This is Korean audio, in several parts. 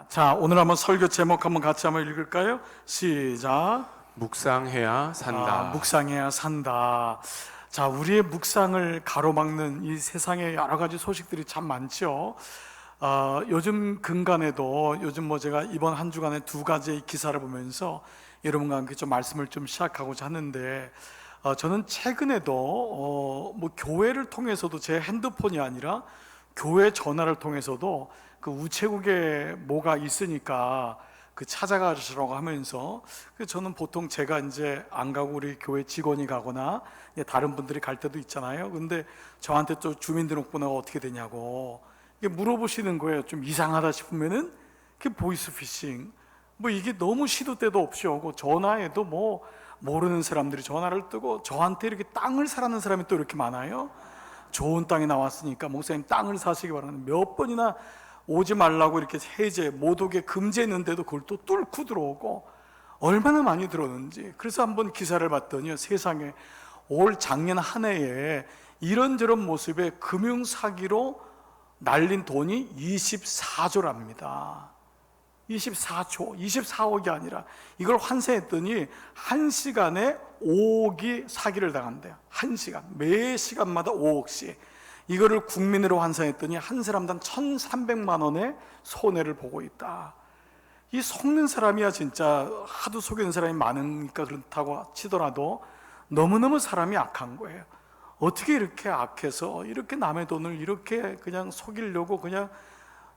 자, 오늘 한번 설교 제목 한번 같이 한번 읽을까요? 시작. 묵상해야 산다. 묵상해야 산다. 자, 우리의 묵상을 가로막는 이 세상에 여러 가지 소식들이 참 많죠. 요즘 근간에도 요즘 제가 이번 한 주간에 두 가지의 기사를 보면서 여러분과 함께 좀 말씀을 좀 시작하고자 하는데, 저는 최근에도 교회를 통해서도 제 핸드폰이 아니라 교회 전화를 통해서도 그 우체국에 뭐가 있으니까 그 찾아가시라고 하면서, 저는 보통 제가 이제 안 가고 우리 교회 직원이 가거나 다른 분들이 갈 때도 있잖아요. 근데 저한테 또 주민등록번호가 어떻게 되냐고 물어보시는 거예요. 좀 이상하다 싶으면은 그게 보이스피싱, 이게 너무 시도 때도 없이 오고, 전화에도 모르는 사람들이 전화를 뜨고 저한테 이렇게 땅을 사라는 사람이 또 이렇게 많아요. 좋은 땅이 나왔으니까 목사님 땅을 사시기 바라는, 몇 번이나 오지 말라고 이렇게 해제 못 오게 금지했는데도 그걸 또 뚫고 들어오고, 얼마나 많이 들어오는지. 그래서 한번 기사를 봤더니 세상에 올 작년 한 해에 이런저런 모습의 금융사기로 날린 돈이 24조랍니다 24조, 24억이 아니라 이걸 환산했더니 1시간에 5억이 사기를 당한대요. 1시간, 매 시간마다 5억씩. 이거를 국민으로 환산했더니 한 사람당 1,300만 원의 손해를 보고 있다. 이 속는 사람이야 진짜 하도 속이는 사람이 많으니까 그렇다고 치더라도 너무너무 사람이 악한 거예요. 어떻게 이렇게 악해서 이렇게 남의 돈을 이렇게 그냥 속이려고, 그냥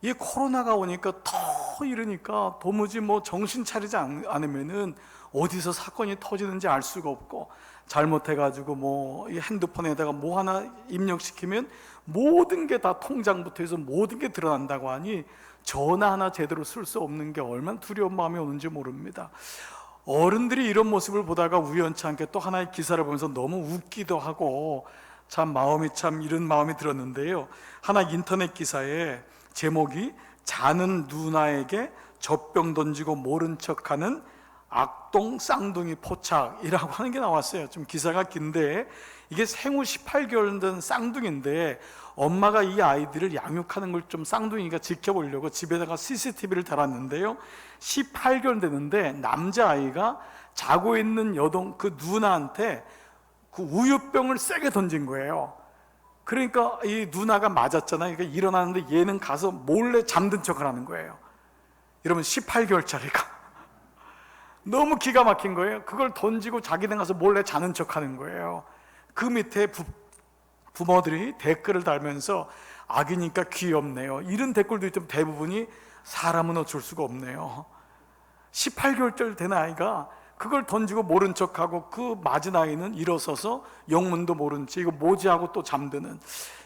이 코로나가 오니까 더 이러니까 도무지 정신 차리지 않으면은 어디서 사건이 터지는지 알 수가 없고, 잘못해가지고 이 핸드폰에다가 뭐 하나 입력시키면 모든 게 다 통장부터 해서 모든 게 드러난다고 하니 전화 하나 제대로 쓸 수 없는 게 얼마나 두려운 마음이 오는지 모릅니다. 어른들이 이런 모습을 보다가 우연치 않게 또 하나의 기사를 보면서 너무 웃기도 하고 참 이런 마음이 들었는데요. 하나 인터넷 기사에 제목이 자는 누나에게 젖병 던지고 모른 척하는 악동 쌍둥이 포착이라고 하는 게 나왔어요. 좀 기사가 긴데, 이게 생후 18개월 된 쌍둥이인데 엄마가 이 아이들을 양육하는 걸 좀 쌍둥이가 지켜보려고 집에다가 CCTV를 달았는데요, 18개월 되는데 남자아이가 자고 있는 여동 그 누나한테 그 우유병을 세게 던진 거예요. 그러니까 이 누나가 맞았잖아요. 그러니까 일어나는데 얘는 가서 몰래 잠든 척을 하는 거예요. 여러분, 18개월짜리가 너무 기가 막힌 거예요. 그걸 던지고 자기는 가서 몰래 자는 척 하는 거예요. 그 밑에 부모들이 댓글을 달면서 아기니까 귀엽네요, 이런 댓글도 좀 대부분이 사람은 어쩔 수가 없네요. 18개월짜리 된 아이가 그걸 던지고 모른 척하고, 그 맞은 아이는 일어서서 영문도 모른 채 이거 뭐지 하고 또 잠드는,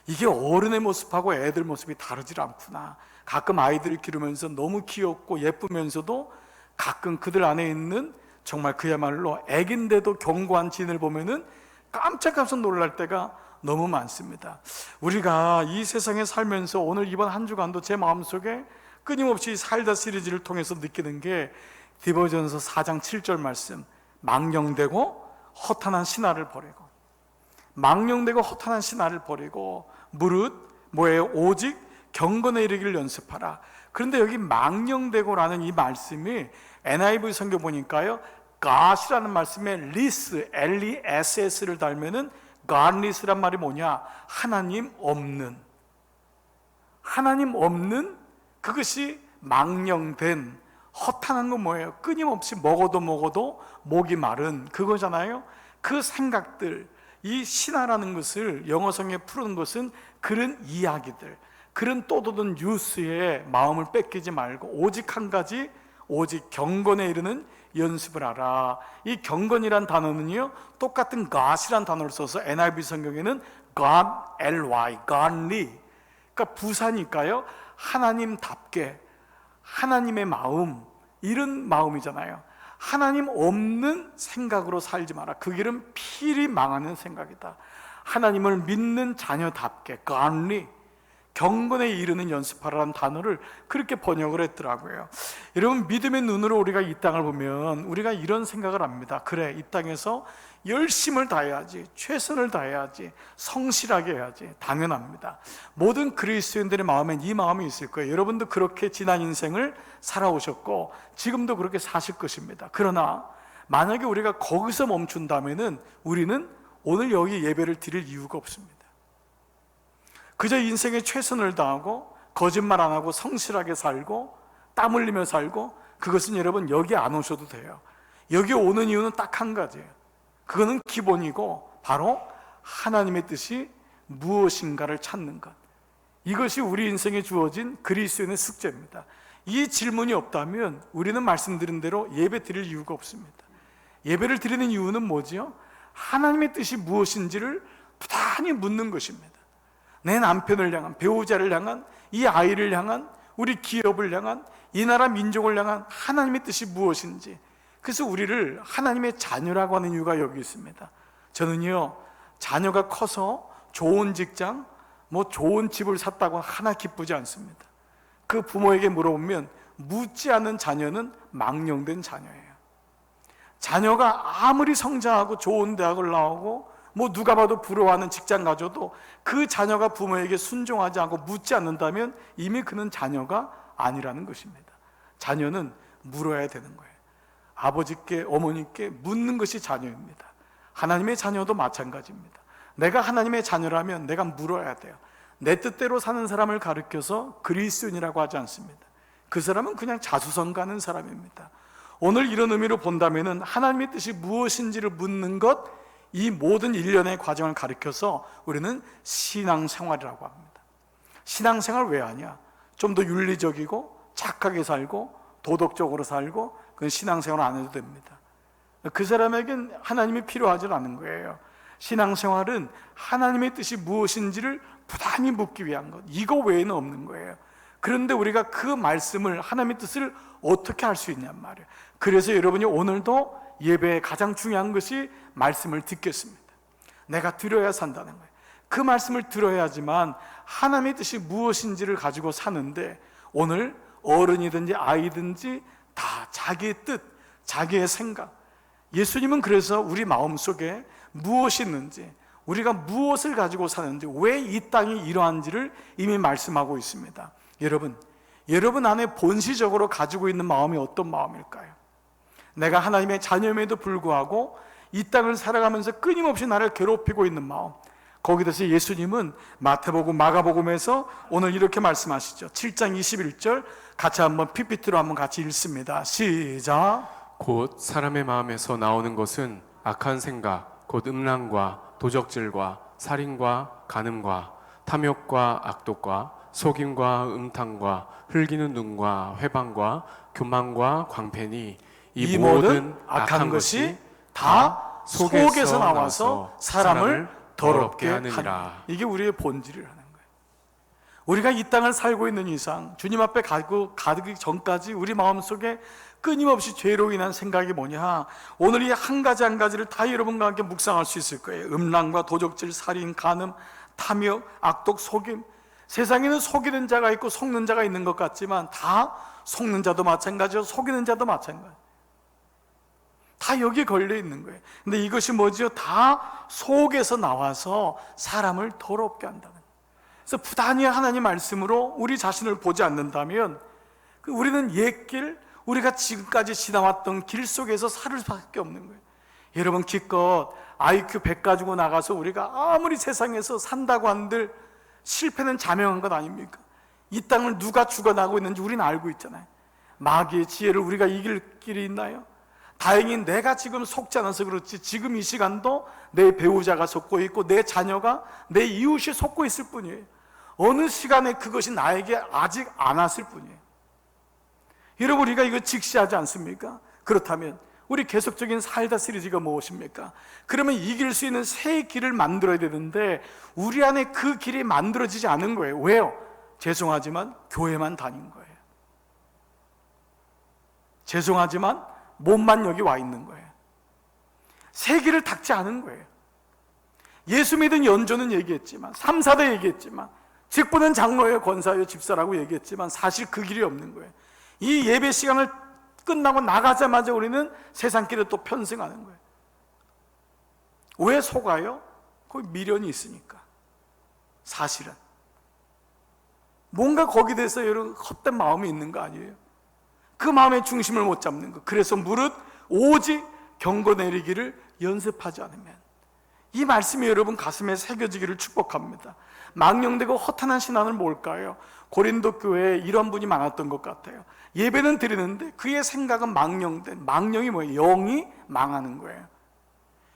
이게 어른의 모습하고 애들 모습이 다르질 않구나. 가끔 아이들을 기르면서 너무 귀엽고 예쁘면서도 가끔 그들 안에 있는 정말 그야말로 애긴데도 견고한 진을 보면은 깜짝깜짝 놀랄 때가 너무 많습니다. 우리가 이 세상에 살면서 오늘 이번 한 주간도 제 마음속에 끊임없이 살다 시리즈를 통해서 느끼는 게 디버전서 4장 7절 말씀, 망령되고 허탄한 신화를 버리고, 망령되고 허탄한 신화를 버리고 무릇 뭐예요? 오직 경건에 이르기를 연습하라. 그런데 여기 망령되고라는 이 말씀이 NIV 성경 보니까요, God이라는 말씀에 리스, L-E-S-S를 달면은 Godless란 말이 뭐냐? 하나님 없는, 하나님 없는, 그것이 망령된, 허탄한 건 뭐예요? 끊임없이 먹어도 목이 마른 그거잖아요. 그 생각들, 이 신화라는 것을 영어성에 푸는 것은 그런 이야기들, 그런 떠도는 뉴스에 마음을 뺏기지 말고 오직 한 가지, 오직 경건에 이르는 연습을 하라. 이 경건이란 단어는요, 똑같은 God이란 단어를 써서 NIV 성경에는 God, L-Y, Godly, 그러니까 부사니까요, 하나님답게, 하나님의 마음, 이런 마음이잖아요. 하나님 없는 생각으로 살지 마라. 그 길은 필히 망하는 생각이다. 하나님을 믿는 자녀답게, godly, 경건에 이르는 연습하라는 단어를 그렇게 번역을 했더라고요. 여러분, 믿음의 눈으로 우리가 이 땅을 보면 우리가 이런 생각을 합니다. 그래, 이 땅에서 열심을 다해야지, 최선을 다해야지, 성실하게 해야지. 당연합니다. 모든 그리스도인들의 마음엔 이 마음이 있을 거예요. 여러분도 그렇게 지난 인생을 살아오셨고 지금도 그렇게 사실 것입니다. 그러나 만약에 우리가 거기서 멈춘다면은 우리는 오늘 여기 예배를 드릴 이유가 없습니다. 그저 인생에 최선을 다하고 거짓말 안 하고 성실하게 살고 땀 흘리며 살고, 그것은 여러분 여기 안 오셔도 돼요. 여기 오는 이유는 딱 한 가지예요. 그거는 기본이고 바로 하나님의 뜻이 무엇인가를 찾는 것. 이것이 우리 인생에 주어진 그리스도인의 숙제입니다. 이 질문이 없다면 우리는 말씀드린 대로 예배 드릴 이유가 없습니다. 예배를 드리는 이유는 뭐지요? 하나님의 뜻이 무엇인지를 부단히 묻는 것입니다. 내 남편을 향한, 배우자를 향한, 이 아이를 향한, 우리 기업을 향한, 이 나라 민족을 향한 하나님의 뜻이 무엇인지. 그래서 우리를 하나님의 자녀라고 하는 이유가 여기 있습니다. 저는요, 자녀가 커서 좋은 직장, 좋은 집을 샀다고 하나 기쁘지 않습니다. 그 부모에게 물어보면 묻지 않은 자녀는 망령된 자녀예요. 자녀가 아무리 성장하고 좋은 대학을 나오고 누가 봐도 부러워하는 직장 가져도 그 자녀가 부모에게 순종하지 않고 묻지 않는다면 이미 그는 자녀가 아니라는 것입니다. 자녀는 물어야 되는 거예요. 아버지께, 어머니께 묻는 것이 자녀입니다. 하나님의 자녀도 마찬가지입니다. 내가 하나님의 자녀라면 내가 물어야 돼요. 내 뜻대로 사는 사람을 가르쳐서 그리스도인이라고 하지 않습니다. 그 사람은 그냥 자수성 가는 사람입니다. 오늘 이런 의미로 본다면 하나님의 뜻이 무엇인지를 묻는 것, 이 모든 일련의 과정을 가르쳐서 우리는 신앙생활이라고 합니다. 신앙생활 왜 하냐? 좀 더 윤리적이고 착하게 살고 도덕적으로 살고, 그건 신앙생활 안 해도 됩니다. 그 사람에겐 하나님이 필요하지 않은 거예요. 신앙생활은 하나님의 뜻이 무엇인지를 부단히 묻기 위한 것, 이거 외에는 없는 거예요. 그런데 우리가 그 말씀을, 하나님의 뜻을 어떻게 할 수 있냔 말이에요. 그래서 여러분이 오늘도 예배의 가장 중요한 것이 말씀을 듣겠습니다. 내가 들어야 산다는 거예요. 그 말씀을 들어야지만 하나님의 뜻이 무엇인지를 가지고 사는데, 오늘 어른이든지 아이든지 다 자기의 뜻, 자기의 생각. 예수님은 그래서 우리 마음속에 무엇이 있는지, 우리가 무엇을 가지고 사는지, 왜 이 땅이 이러한지를 이미 말씀하고 있습니다. 여러분 안에 본시적으로 가지고 있는 마음이 어떤 마음일까요? 내가 하나님의 자녀임에도 불구하고 이 땅을 살아가면서 끊임없이 나를 괴롭히고 있는 마음, 거기에 대해서 예수님은 마태복음, 마가복음에서 오늘 이렇게 말씀하시죠. 7장 21절 같이 한번 PPT로 한번 같이 읽습니다. 시작. 곧 사람의 마음에서 나오는 것은 악한 생각, 곧 음란과 도적질과 살인과 간음과 탐욕과 악독과 속임과 음탕과 흘기는 눈과 회방과 교만과 광패니, 이 모든 악한 것이 다 속에서 나와서 사람을 더럽게 하느니라. 이게 우리의 본질이라는 거예요. 우리가 이 땅을 살고 있는 이상, 주님 앞에 가기 전까지 우리 마음속에 끊임없이 죄로 인한 생각이 뭐냐, 오늘 이 한 가지 한 가지를 다 여러분과 함께 묵상할 수 있을 거예요. 음란과 도적질, 살인, 간음, 탐욕, 악독, 속임. 세상에는 속이는 자가 있고 속는 자가 있는 것 같지만 다 속는 자도 마찬가지고 속이는 자도 마찬가지. 다 여기에 걸려 있는 거예요. 근데 이것이 뭐죠? 다 속에서 나와서 사람을 더럽게 한다는 거예요. 그래서 부단히 하나님 말씀으로 우리 자신을 보지 않는다면 우리는 옛길, 우리가 지금까지 지나왔던 길 속에서 살 수밖에 없는 거예요. 여러분, 기껏 IQ 100 가지고 나가서 우리가 아무리 세상에서 산다고 한들 실패는 자명한 것 아닙니까? 이 땅을 누가 죽어나가고 있는지 우리는 알고 있잖아요. 마귀의 지혜를 우리가 이길 길이 있나요? 다행히 내가 지금 속지 않아서 그렇지, 지금 이 시간도 내 배우자가 속고 있고 내 자녀가, 내 이웃이 속고 있을 뿐이에요. 어느 시간에 그것이 나에게 아직 안 왔을 뿐이에요. 여러분, 우리가 이거 직시하지 않습니까? 그렇다면 우리 계속적인 살다 시리즈가 무엇입니까? 그러면 이길 수 있는 새 길을 만들어야 되는데 우리 안에 그 길이 만들어지지 않은 거예요. 왜요? 죄송하지만 교회만 다닌 거예요. 죄송하지만 몸만 여기 와 있는 거예요. 새 길을 닦지 않은 거예요. 예수 믿은 연조는 얘기했지만, 3, 4대 얘기했지만, 직분은 장로예요, 권사예요, 집사라고 얘기했지만 사실 그 길이 없는 거예요. 이 예배 시간을 끝나고 나가자마자 우리는 세상 길에 또 편승하는 거예요. 왜 속아요? 거기 미련이 있으니까. 사실은 뭔가 거기에 대해서 여러분 헛된 마음이 있는 거 아니에요? 그 마음의 중심을 못 잡는 거. 그래서 무릇 오직 경고 내리기를 연습하지 않으면. 이 말씀이 여러분 가슴에 새겨지기를 축복합니다. 망령되고 허탄한 신앙은 뭘까요? 고린도 교회에 이런 분이 많았던 것 같아요. 예배는 드리는데 그의 생각은 망령된, 망령이 뭐예요? 영이 망하는 거예요.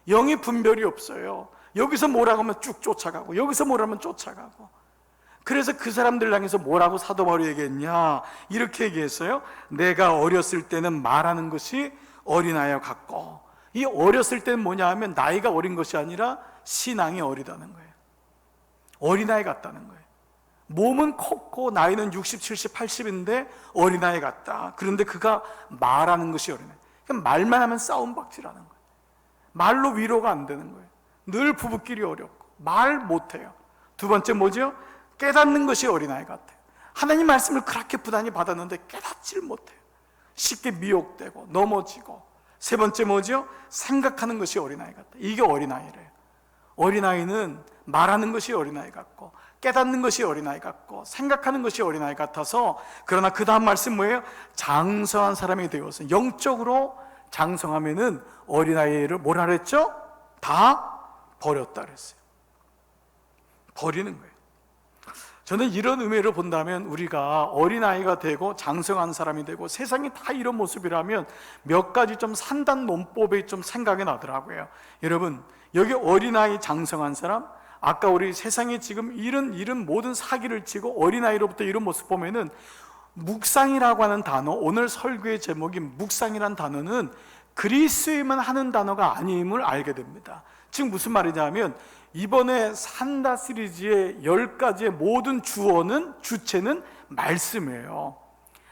영이 분별이 없어요. 여기서 뭐라고 하면 쭉 쫓아가고, 여기서 뭐라고 하면 쫓아가고. 그래서 그 사람들 향해서 뭐라고 사도 바울이 얘기했냐, 이렇게 얘기했어요. 내가 어렸을 때는 말하는 것이 어린아이와 같고, 이 어렸을 때는 뭐냐 하면 나이가 어린 것이 아니라 신앙이 어리다는 거예요. 어린아이 같다는 거예요. 몸은 컸고 나이는 60, 70, 80인데 어린아이 같다. 그런데 그가 말하는 것이 어린아이. 그냥 말만 하면 싸움박질하는 거예요. 말로 위로가 안 되는 거예요. 늘 부부끼리 어렵고 말 못해요. 두 번째 뭐죠? 깨닫는 것이 어린아이 같아요. 하나님 말씀을 그렇게 부단히 받았는데 깨닫질 못해요. 쉽게 미혹되고 넘어지고. 세 번째 뭐죠? 생각하는 것이 어린아이 같다. 이게 어린아이래요. 어린아이는 말하는 것이 어린아이 같고, 깨닫는 것이 어린아이 같고, 생각하는 것이 어린아이 같아서, 그러나 그 다음 말씀 뭐예요? 장성한 사람이 되어서, 영적으로 장성하면은 어린아이를 뭐라 그랬죠? 다 버렸다 그랬어요. 버리는 거예요. 저는 이런 의미로 본다면 우리가 어린아이가 되고 장성한 사람이 되고 세상이 다 이런 모습이라면 몇 가지 좀 산단 논법이 좀 생각이 나더라고요. 여러분, 여기 어린아이 장성한 사람, 아까 우리 세상에 지금 이런 모든 사기를 치고 어린아이로부터 이런 모습 보면은 묵상이라고 하는 단어, 오늘 설교의 제목이 묵상이라는 단어는 그리스에만 하는 단어가 아님을 알게 됩니다. 지금 무슨 말이냐면 이번에 산다 시리즈의 10가지의 모든 주체는 말씀이에요.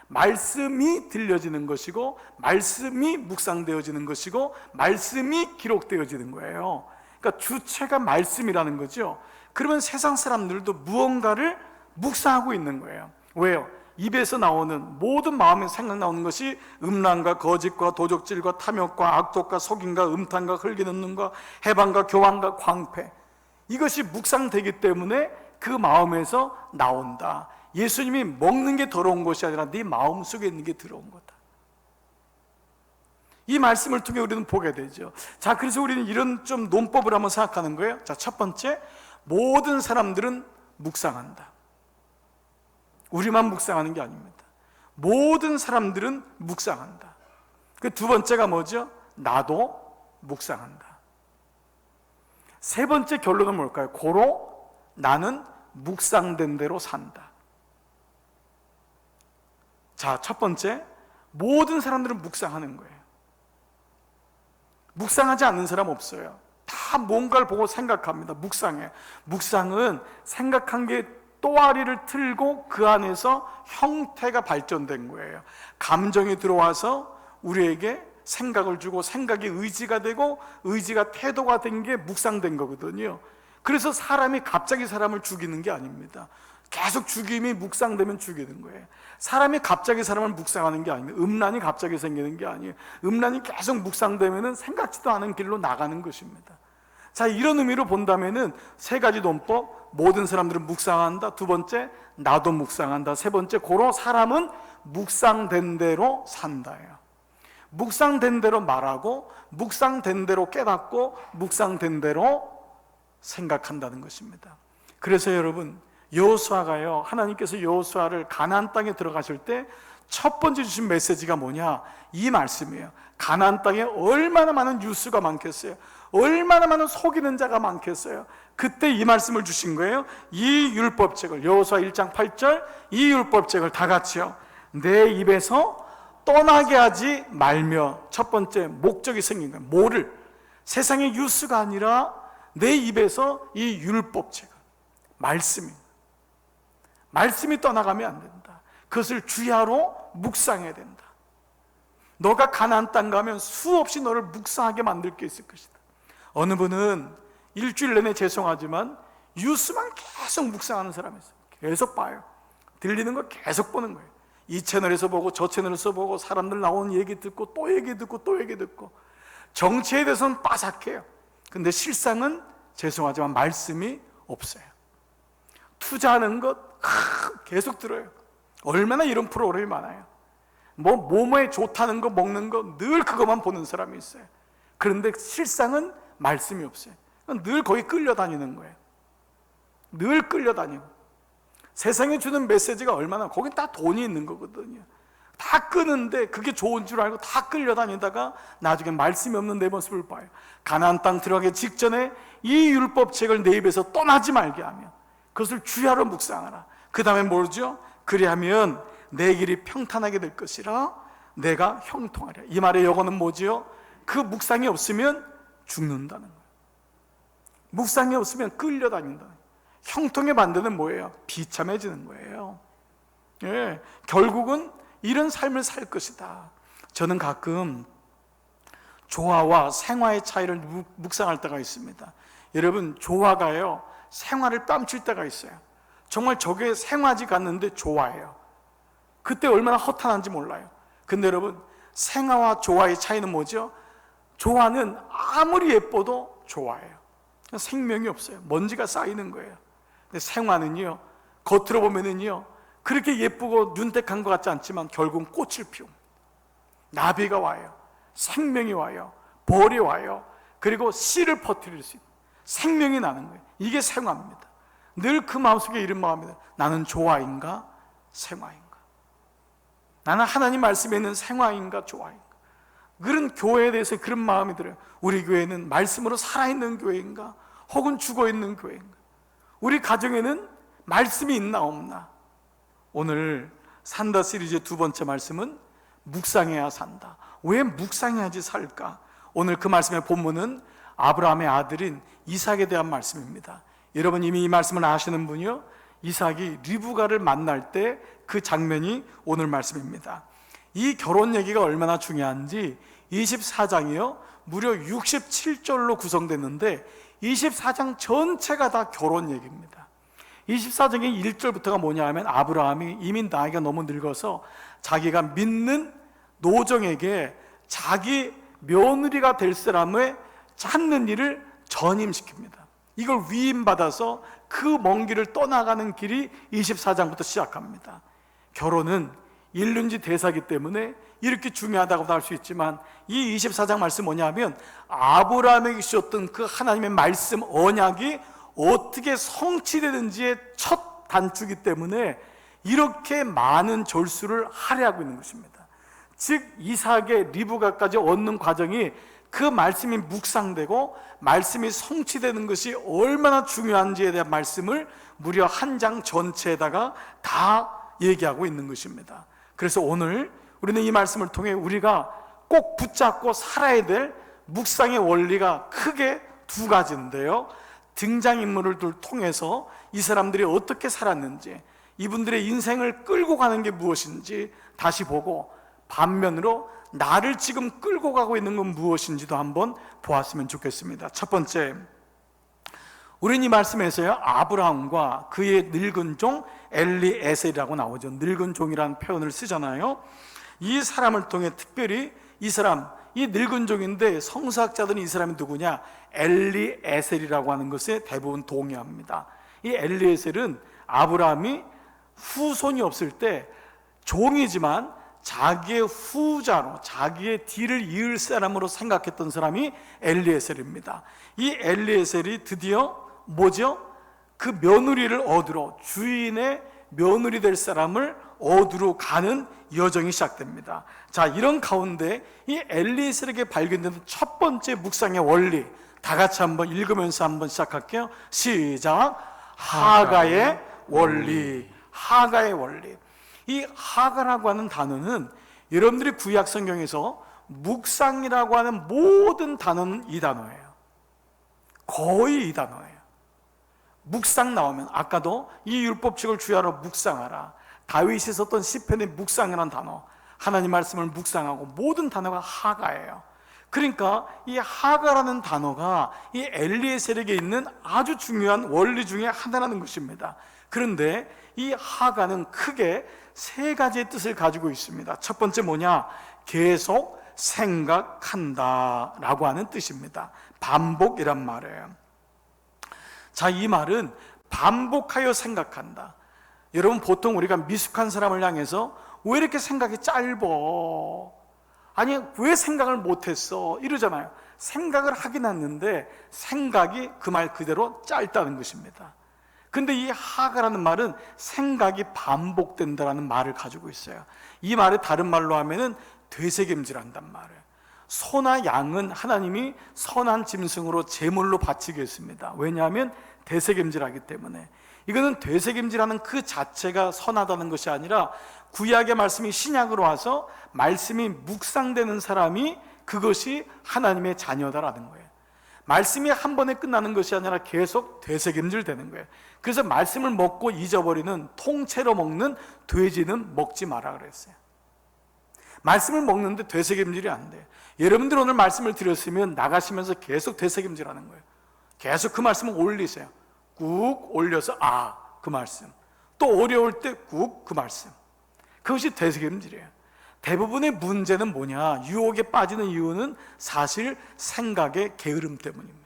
말씀이 들려지는 것이고, 말씀이 묵상되어지는 것이고, 말씀이 기록되어지는 거예요. 그러니까 주체가 말씀이라는 거죠. 그러면 세상 사람들도 무언가를 묵상하고 있는 거예요. 왜요? 입에서 나오는 모든 마음에 생각 나오는 것이 음란과 거짓과 도적질과 탐욕과 악독과 속임과 음탕과 흘기는 눈과 해방과 교만과 광패, 이것이 묵상되기 때문에 그 마음에서 나온다. 예수님이 먹는 게 더러운 것이 아니라 네 마음 속에 있는 게 더러운 거다. 이 말씀을 통해 우리는 보게 되죠. 자, 그래서 우리는 이런 좀 논법을 한번 생각하는 거예요. 자, 첫 번째, 모든 사람들은 묵상한다. 우리만 묵상하는 게 아닙니다. 모든 사람들은 묵상한다. 그 두 번째가 뭐죠? 나도 묵상한다. 세 번째 결론은 뭘까요? 고로 나는 묵상된 대로 산다. 자, 첫 번째, 모든 사람들은 묵상하는 거예요. 묵상하지 않는 사람 없어요. 다 뭔가를 보고 생각합니다. 묵상해. 묵상은 생각한 게 또아리를 틀고 그 안에서 형태가 발전된 거예요. 감정이 들어와서 우리에게 생각을 주고 생각이 의지가 되고 의지가 태도가 된 게 묵상된 거거든요. 그래서 사람이 갑자기 사람을 죽이는 게 아닙니다. 계속 죽임이 묵상되면 죽이는 거예요. 사람이 갑자기 사람을 묵상하는 게 아닙니다. 음란이 갑자기 생기는 게 아니에요. 음란이 계속 묵상되면 생각지도 않은 길로 나가는 것입니다. 자, 이런 의미로 본다면은 세 가지 논법, 모든 사람들은 묵상한다. 두 번째, 나도 묵상한다. 세 번째, 고로 사람은 묵상된 대로 산다예요. 묵상된 대로 말하고, 묵상된 대로 깨닫고, 묵상된 대로 생각한다는 것입니다. 그래서 여러분, 여호수아가요, 하나님께서 여호수아를 가나안 땅에 들어가실 때 첫 번째 주신 메시지가 뭐냐? 이 말씀이에요. 가나안 땅에 얼마나 많은 유수가 많겠어요? 얼마나 많은 속이는 자가 많겠어요? 그때 이 말씀을 주신 거예요. 이 율법책을, 여호수아 1장 8절, 이 율법책을 다 같이요, 내 입에서 떠나게 하지 말며. 첫 번째 목적이 생긴 거예요. 뭐를? 세상의 유수가 아니라 내 입에서 이 율법책을, 말씀이 떠나가면 안 된다. 그것을 주야로 묵상해야 된다. 너가 가나안 땅 가면 수없이 너를 묵상하게 만들 게 있을 것이다. 어느 분은 일주일 내내 죄송하지만 유수만 계속 묵상하는 사람이 있어요. 계속 봐요. 들리는 거 계속 보는 거예요. 이 채널에서 보고 저 채널에서 보고 사람들 나오는 얘기 듣고 또 얘기 듣고 또 얘기 듣고 정치에 대해서는 빠삭해요. 근데 실상은 죄송하지만 말씀이 없어요. 투자하는 것 계속 들어요. 얼마나 이런 프로그램이 많아요. 몸에 좋다는 거 먹는 거 늘 그것만 보는 사람이 있어요. 그런데 실상은 말씀이 없어요. 늘 거기 끌려다니는 거예요. 늘 끌려다니고 세상에 주는 메시지가 얼마나, 거긴 다 돈이 있는 거거든요. 다 끄는데 그게 좋은 줄 알고 다 끌려다니다가 나중에 말씀이 없는 내 모습을 봐요. 가나안 땅 들어가기 직전에 이 율법책을 내 입에서 떠나지 말게 하며 그것을 주야로 묵상하라. 그 다음에 뭐죠? 그리하면 내 길이 평탄하게 될 것이라 내가 형통하리라. 이 말의 여건은 뭐지요? 그 묵상이 없으면 죽는다는 거예요. 묵상이 없으면 끌려다닌다는 거예요. 형통의 반대는 뭐예요? 비참해지는 거예요. 예, 결국은 이런 삶을 살 것이다. 저는 가끔 조화와 생화의 차이를 묵상할 때가 있습니다. 여러분, 조화가요 생화를 뺨칠 때가 있어요. 정말 저게 생화지 같는데 조화예요. 그때 얼마나 허탄한지 몰라요. 근데 여러분, 생화와 조화의 차이는 뭐죠? 조화는 아무리 예뻐도 조화예요. 생명이 없어요. 먼지가 쌓이는 거예요. 근데 생화는요, 겉으로 보면은요 그렇게 예쁘고 윤택한 것 같지 않지만 결국은 꽃을 피웁니다. 나비가 와요. 생명이 와요. 벌이 와요. 그리고 씨를 퍼뜨릴 수 있는 생명이 나는 거예요. 이게 생화입니다. 늘 그 마음속에 이런 마음입니다. 나는 조화인가 생화인가? 나는 하나님 말씀에 있는 생화인가 조화인가? 그런 교회에 대해서 그런 마음이 들어요. 우리 교회는 말씀으로 살아있는 교회인가 혹은 죽어있는 교회인가? 우리 가정에는 말씀이 있나 없나? 오늘 산다 시리즈의 두 번째 말씀은 묵상해야 산다. 왜 묵상해야지 살까? 오늘 그 말씀의 본문은 아브라함의 아들인 이삭에 대한 말씀입니다. 여러분 이미 이 말씀을 아시는 분이요, 이삭이 리브가를 만날 때 그 장면이 오늘 말씀입니다. 이 결혼 얘기가 얼마나 중요한지 24장이요 무려 67절로 구성됐는데 24장 전체가 다 결혼 얘기입니다. 24장의 1절부터가 뭐냐 하면 아브라함이 이미 나이가 너무 늙어서 자기가 믿는 노정에게 자기 며느리가 될 사람을 찾는 일을 전임시킵니다. 이걸 위임받아서 그 먼 길을 떠나가는 길이 24장부터 시작합니다. 결혼은 일륜지 대사기 때문에 이렇게 중요하다고도 할 수 있지만 이 24장 말씀 뭐냐 하면 아브라함에게 주셨던 그 하나님의 말씀 언약이 어떻게 성취되는지의 첫 단추기 때문에 이렇게 많은 절수를 할애하고 있는 것입니다. 즉 이삭의 리브가까지 얻는 과정이 그 말씀이 묵상되고 말씀이 성취되는 것이 얼마나 중요한지에 대한 말씀을 무려 한 장 전체에다가 다 얘기하고 있는 것입니다. 그래서 오늘 우리는 이 말씀을 통해 우리가 꼭 붙잡고 살아야 될 묵상의 원리가 크게 두 가지인데요, 등장인물을 통해서 이 사람들이 어떻게 살았는지, 이분들의 인생을 끌고 가는 게 무엇인지 다시 보고, 반면으로 나를 지금 끌고 가고 있는 건 무엇인지도 한번 보았으면 좋겠습니다. 첫 번째, 우리는 이 말씀에서요 아브라함과 그의 늙은 종 엘리에셀이라고 나오죠. 늙은 종이라는 표현을 쓰잖아요. 이 사람을 통해 특별히 이 사람, 이 늙은 종인데 성서학자들은 이 사람이 누구냐, 엘리에셀이라고 하는 것에 대부분 동의합니다. 이 엘리에셀은 아브라함이 후손이 없을 때 종이지만 자기의 후자로, 자기의 뒤를 이을 사람으로 생각했던 사람이 엘리에셀입니다. 이 엘리에셀이 드디어 뭐죠? 그 며느리를 얻으러, 주인의 며느리 될 사람을 얻으러 가는 여정이 시작됩니다. 자, 이런 가운데 이 엘리에셀에게 발견되는 첫 번째 묵상의 원리, 다 같이 한번 읽으면서 한번 시작할게요. 시작. 하가의 원리. 하가의 원리. 이 하가라고 하는 단어는 여러분들이 구약 성경에서 묵상이라고 하는 모든 단어는 이 단어예요. 거의 이 단어예요. 묵상 나오면 아까도 이 율법책을 주야로 묵상하라, 다윗이 썼던 시편의 묵상이라는 단어, 하나님 말씀을 묵상하고, 모든 단어가 하가예요. 그러니까 이 하가라는 단어가 이 엘리에셀에게 있는 아주 중요한 원리 중에 하나라는 것입니다. 그런데 이 하가는 크게 세 가지의 뜻을 가지고 있습니다. 첫 번째 뭐냐? 계속 생각한다 라고 하는 뜻입니다. 반복이란 말이에요. 자, 이 말은 반복하여 생각한다. 여러분, 보통 우리가 미숙한 사람을 향해서 왜 이렇게 생각이 짧어? 아니, 왜 생각을 못했어? 이러잖아요. 생각을 하긴 했는데 생각이 그 말 그대로 짧다는 것입니다. 근데 이 하가라는 말은 생각이 반복된다라는 말을 가지고 있어요. 이 말을 다른 말로 하면은 되새김질한단 말이에요. 소나 양은 하나님이 선한 짐승으로 제물로 바치게 했습니다. 왜냐하면 되새김질하기 때문에. 이거는 되새김질하는 그 자체가 선하다는 것이 아니라 구약의 말씀이 신약으로 와서 말씀이 묵상되는 사람이 그것이 하나님의 자녀다라는 거예요. 말씀이 한 번에 끝나는 것이 아니라 계속 되새김질 되는 거예요. 그래서 말씀을 먹고 잊어버리는, 통째로 먹는 돼지는 먹지 마라 그랬어요. 말씀을 먹는데 되새김질이 안 돼요. 여러분들 오늘 말씀을 들었으면 나가시면서 계속 되새김질하는 거예요. 계속 그 말씀을 올리세요. 꾹 올려서 그 말씀, 또 어려울 때 꾹 그 말씀. 그것이 되새김질이에요. 대부분의 문제는 뭐냐? 유혹에 빠지는 이유는 사실 생각의 게으름 때문입니다.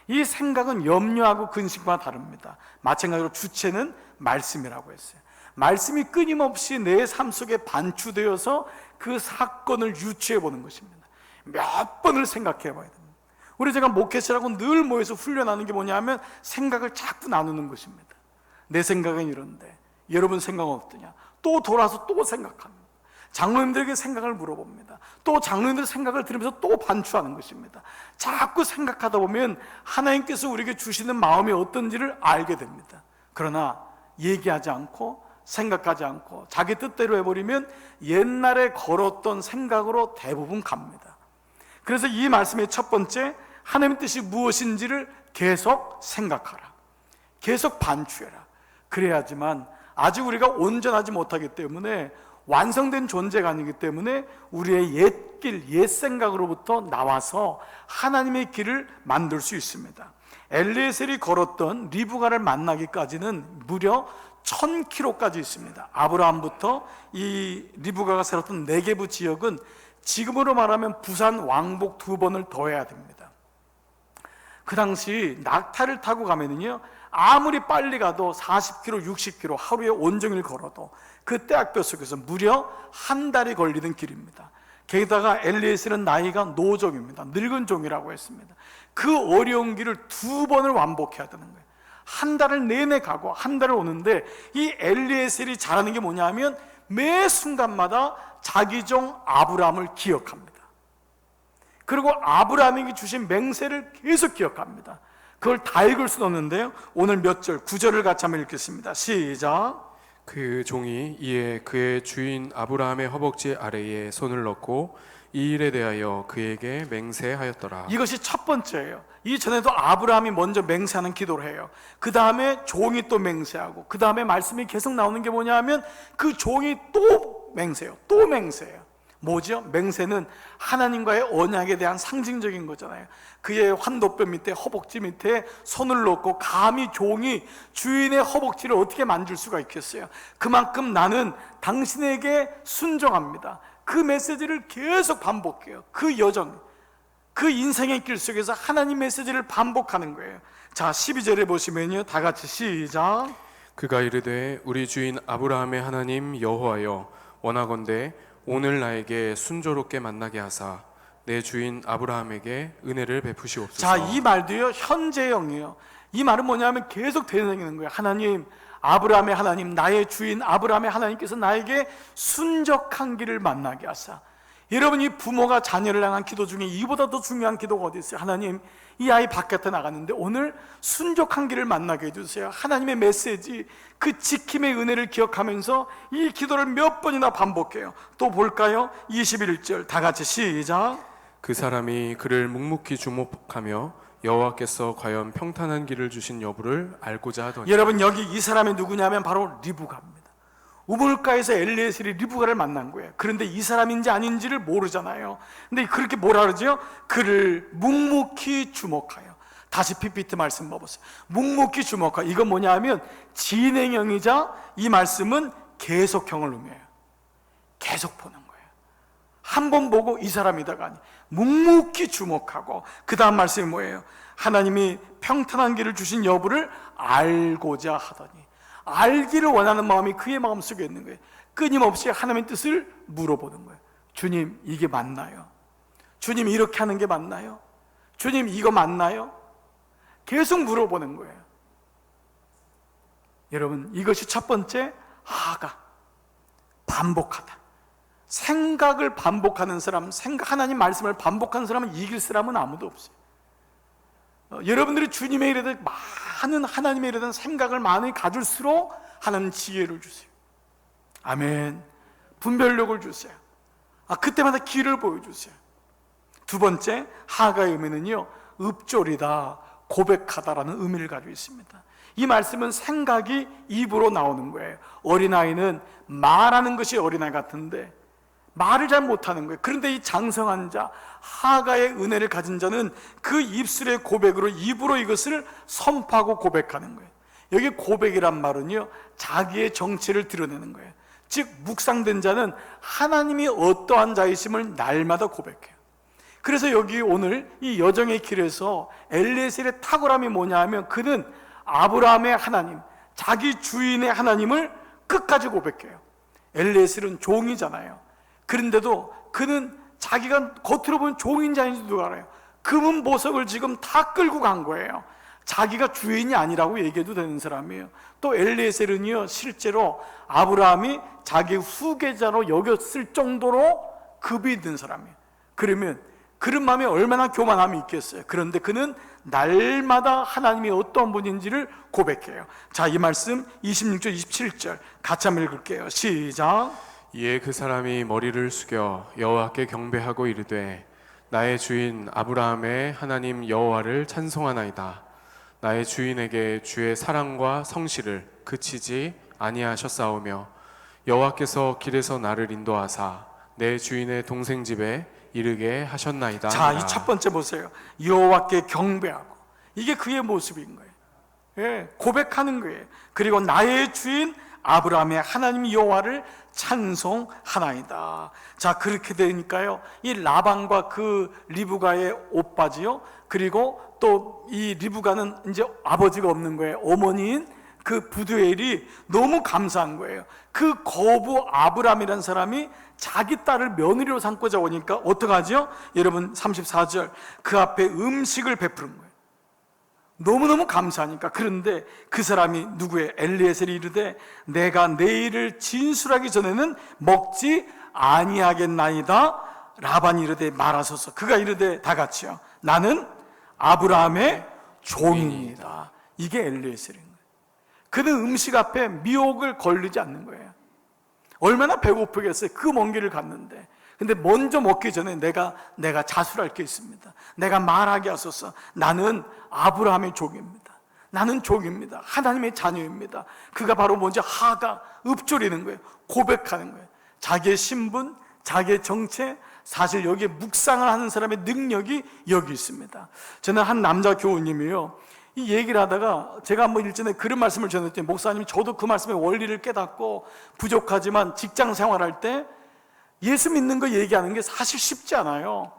이 생각은 염려하고 근심과 다릅니다. 마찬가지로 주체는 말씀이라고 했어요. 말씀이 끊임없이 내 삶 속에 반추되어서 그 사건을 유추해 보는 것입니다. 몇 번을 생각해 봐야 됩니다. 우리 제가 목회자라고 늘 모여서 훈련하는 게 뭐냐면 생각을 자꾸 나누는 것입니다. 내 생각은 이런데 여러분 생각은 어떠냐? 또 돌아서 또 생각합니다. 장로님들에게 생각을 물어봅니다. 또 장로님들 생각을 들으면서 또 반추하는 것입니다. 자꾸 생각하다 보면 하나님께서 우리에게 주시는 마음이 어떤지를 알게 됩니다. 그러나 얘기하지 않고 생각하지 않고 자기 뜻대로 해버리면 옛날에 걸었던 생각으로 대부분 갑니다. 그래서 이 말씀의 첫 번째, 하나님의 뜻이 무엇인지를 계속 생각하라, 계속 반추해라. 그래야지만 아직 우리가 온전하지 못하기 때문에, 완성된 존재가 아니기 때문에 우리의 옛길, 옛 생각으로부터 나와서 하나님의 길을 만들 수 있습니다. 엘리에셀이 걸었던 리브가를 만나기까지는 무려 1000km까지 있습니다. 아브라함부터 이 리브가가 살았던 네게부 지역은 지금으로 말하면 부산 왕복 2번을 더해야 됩니다. 그 당시 낙타를 타고 가면은요, 아무리 빨리 가도 40km, 60km 하루에 온종일 걸어도 그 떼약볕 속에서 무려 한 달이 걸리는 길입니다. 게다가 엘리에셀은 나이가 노종입니다. 늙은 종이라고 했습니다. 그 어려운 길을 2번을 완복해야 되는 거예요. 한 달을 내내 가고 한 달을 오는데, 이 엘리에셀이 잘하는 게 뭐냐 하면 매 순간마다 자기 종 아브라함을 기억합니다. 그리고 아브라함에게 주신 맹세를 계속 기억합니다. 그걸 다 읽을 수는 없는데요, 오늘 몇 절, 9절을 같이 한번 읽겠습니다. 시작. 그 종이 이에 그의 주인 아브라함의 허벅지 아래에 손을 넣고 이 일에 대하여 그에게 맹세하였더라. 이것이 첫 번째예요. 이전에도 아브라함이 먼저 맹세하는 기도를 해요. 그 다음에 종이 또 맹세하고, 그 다음에 말씀이 계속 나오는 게 뭐냐 하면 그 종이 또 맹세해요. 또 맹세해요. 뭐죠? 맹세는 하나님과의 언약에 대한 상징적인 거잖아요. 그의 환도뼈 밑에, 허벅지 밑에 손을 넣고 감히 종이 주인의 허벅지를 어떻게 만질 수가 있겠어요? 그만큼 나는 당신에게 순종합니다. 그 메시지를 계속 반복해요. 그 여정, 그 인생의 길 속에서 하나님 메시지를 반복하는 거예요. 자, 12절에 보시면요, 다 같이 시작. 그가 이르되 우리 주인 아브라함의 하나님 여호와여, 원하건대 오늘 나에게 순조롭게 만나게 하사 내 주인 아브라함에게 은혜를 베푸시옵소서. 자, 이 말도요, 현재형이에요. 이 말은 뭐냐면 계속 되새기는 거예요. 하나님, 아브라함의 하나님, 나의 주인 아브라함의 하나님께서 나에게 순적한 길을 만나게 하사. 여러분, 이 부모가 자녀를 향한 기도 중에 이보다 더 중요한 기도가 어디 있어요? 하나님, 이 아이 바깥에 나갔는데 오늘 순적한 길을 만나게 해주세요. 하나님의 메시지, 그 지킴의 은혜를 기억하면서 이 기도를 몇 번이나 반복해요. 또 볼까요? 21절 다 같이 시작. 그 사람이 그를 묵묵히 주목하며 여호와께서 과연 평탄한 길을 주신 여부를 알고자 하더니. 여러분, 여기 이 사람이 누구냐면 바로 리브가입니다. 우물가에서 엘리에셀이 리브가를 만난 거예요. 그런데 이 사람인지 아닌지를 모르잖아요. 근데 그렇게 뭐라 그러죠? 그를 묵묵히 주목하여, 다시 PPT 말씀 봐보세요. 묵묵히 주목하고, 이건 뭐냐 하면 진행형이자 이 말씀은 계속형을 의미해요. 계속 보는 거예요. 한 번 보고 이 사람이다가 아니, 묵묵히 주목하고, 그 다음 말씀이 뭐예요? 하나님이 평탄한 길을 주신 여부를 알고자 하더니, 알기를 원하는 마음이 그의 마음속에 있는 거예요. 끊임없이 하나님의 뜻을 물어보는 거예요. 주님, 이게 맞나요? 주님, 이렇게 하는 게 맞나요? 주님, 이거 맞나요? 계속 물어보는 거예요. 여러분, 이것이 첫 번째 하가, 반복하다. 생각을 반복하는 사람, 하나님 말씀을 반복하는 사람은 이길 사람은 아무도 없어요. 여러분들이 주님의 일에 대해 많은 하나님의 일에 대한 생각을 많이 가질수록 하나님 지혜를 주세요. 아멘. 분별력을 주세요. 그때마다 길을 보여주세요. 두 번째 하가의 의미는요, 읊조리다, 고백하다라는 의미를 가지고 있습니다. 이 말씀은 생각이 입으로 나오는 거예요. 어린아이는 말하는 것이 어린아이 같은데 말을 잘 못하는 거예요. 그런데 이 장성한 자, 하가의 은혜를 가진 자는 그 입술의 고백으로, 입으로 이것을 선포하고 고백하는 거예요. 여기 고백이란 말은요, 자기의 정체를 드러내는 거예요. 즉 묵상된 자는 하나님이 어떠한 자이심을 날마다 고백해요. 그래서 여기 오늘 이 여정의 길에서 엘리에셀의 탁월함이 뭐냐 하면, 그는 아브라함의 하나님, 자기 주인의 하나님을 끝까지 고백해요. 엘리에셀은 종이잖아요. 그런데도 그는 자기가 겉으로 보면 종인지 아닌지 누가 알아요? 금은 보석을 지금 다 끌고 간 거예요. 자기가 주인이 아니라고 얘기해도 되는 사람이에요. 또 엘리에셀은요, 실제로 아브라함이 자기 후계자로 여겼을 정도로 급이 있는 사람이에요. 그러면 그런 마음에 얼마나 교만함이 있겠어요. 그런데 그는 날마다 하나님이 어떤 분인지를 고백해요. 자, 이 말씀 26절 27절 같이 한번 읽을게요. 시작. 이에 그 사람이 머리를 숙여 여호와께 경배하고 이르되, 나의 주인 아브라함의 하나님 여호와를 찬송하나이다. 나의 주인에게 주의 사랑과 성실을 그치지 아니하셨사오며, 여호와께서 길에서 나를 인도하사 내 주인의 동생 집에 이르게 하셨나이다. 자, 이 첫 번째 보세요. 여호와께 경배하고, 이게 그의 모습인 거예요. 예, 고백하는 거예요. 그리고 나의 주인 아브라함의 하나님 여호와를 찬송하나이다. 자, 그렇게 되니까요, 이 라반과 그 리브가의 오빠지요, 그리고 또 이 리브가는 이제 아버지가 없는 거예요. 어머니인 그 부두엘이 너무 감사한 거예요. 그 거부 아브라함이라는 사람이 자기 딸을 며느리로 삼고자 오니까 어떡하죠? 여러분 34절, 그 앞에 음식을 베푸는 거예요. 너무너무 감사하니까. 그런데 그 사람이 누구예요? 엘리에셀이 이르되, 내가 내일을 진술하기 전에는 먹지 아니하겠나이다. 라반이 이르되 말하소서. 그가 이르되 다 같이요, 나는 아브라함의 종입니다. 이게 엘리에셀인 거예요. 그는 음식 앞에 미혹을 걸리지 않는 거예요. 얼마나 배고프겠어요. 그 먼 길을 갔는데. 근데 먼저 먹기 전에 내가 자술할 게 있습니다. 내가 말하게 하소서. 나는 아브라함의 종입니다. 나는 종입니다. 하나님의 자녀입니다. 그가 바로 먼저 하가, 읊조리는 거예요. 고백하는 거예요. 자기의 신분, 자기의 정체, 사실 여기에 묵상을 하는 사람의 능력이 여기 있습니다. 저는 한 남자 교우님이요, 이 얘기를 하다가 제가 한번 일전에 그런 말씀을 전했더니, 목사님, 저도 그 말씀의 원리를 깨닫고 부족하지만 직장 생활할 때 예수 믿는 거 얘기하는 게 사실 쉽지 않아요.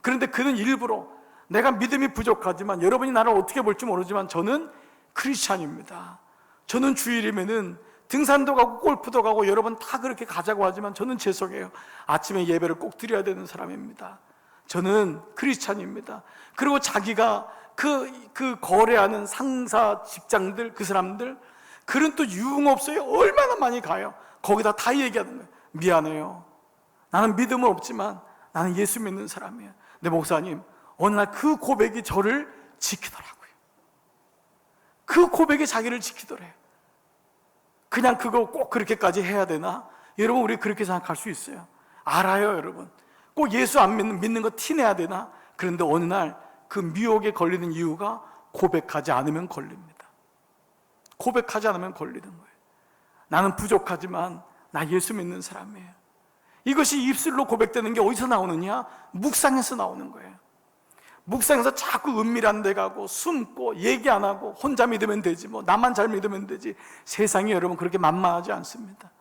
그런데 그는 일부러, 내가 믿음이 부족하지만 여러분이 나를 어떻게 볼지 모르지만 저는 크리스찬입니다. 저는 주일이면은 등산도 가고 골프도 가고 여러분 다 그렇게 가자고 하지만 저는 죄송해요. 아침에 예배를 꼭 드려야 되는 사람입니다. 저는 크리스찬입니다. 그리고 자기가 그 거래하는 상사 직장들, 그 사람들, 그런 또 유흥업소에 얼마나 많이 가요. 거기다 다 얘기하는 거예요. 미안해요. 나는 믿음은 없지만 나는 예수 믿는 사람이에요. 근데 목사님, 어느 날 그 고백이 저를 지키더라고요. 그 고백이 자기를 지키더래요. 그냥 그거 꼭 그렇게까지 해야 되나? 여러분, 우리 그렇게 생각할 수 있어요. 알아요, 여러분. 꼭 예수 안 믿는 거 티내야 되나? 그런데 어느 날 그 미혹에 걸리는 이유가 고백하지 않으면 걸립니다. 고백하지 않으면 걸리는 거예요. 나는 부족하지만 나 예수 믿는 사람이에요. 이것이 입술로 고백되는 게 어디서 나오느냐? 묵상에서 나오는 거예요. 묵상에서 자꾸 은밀한 데 가고 숨고 얘기 안 하고 혼자 믿으면 되지, 뭐 나만 잘 믿으면 되지. 세상이 여러분 그렇게 만만하지 않습니다.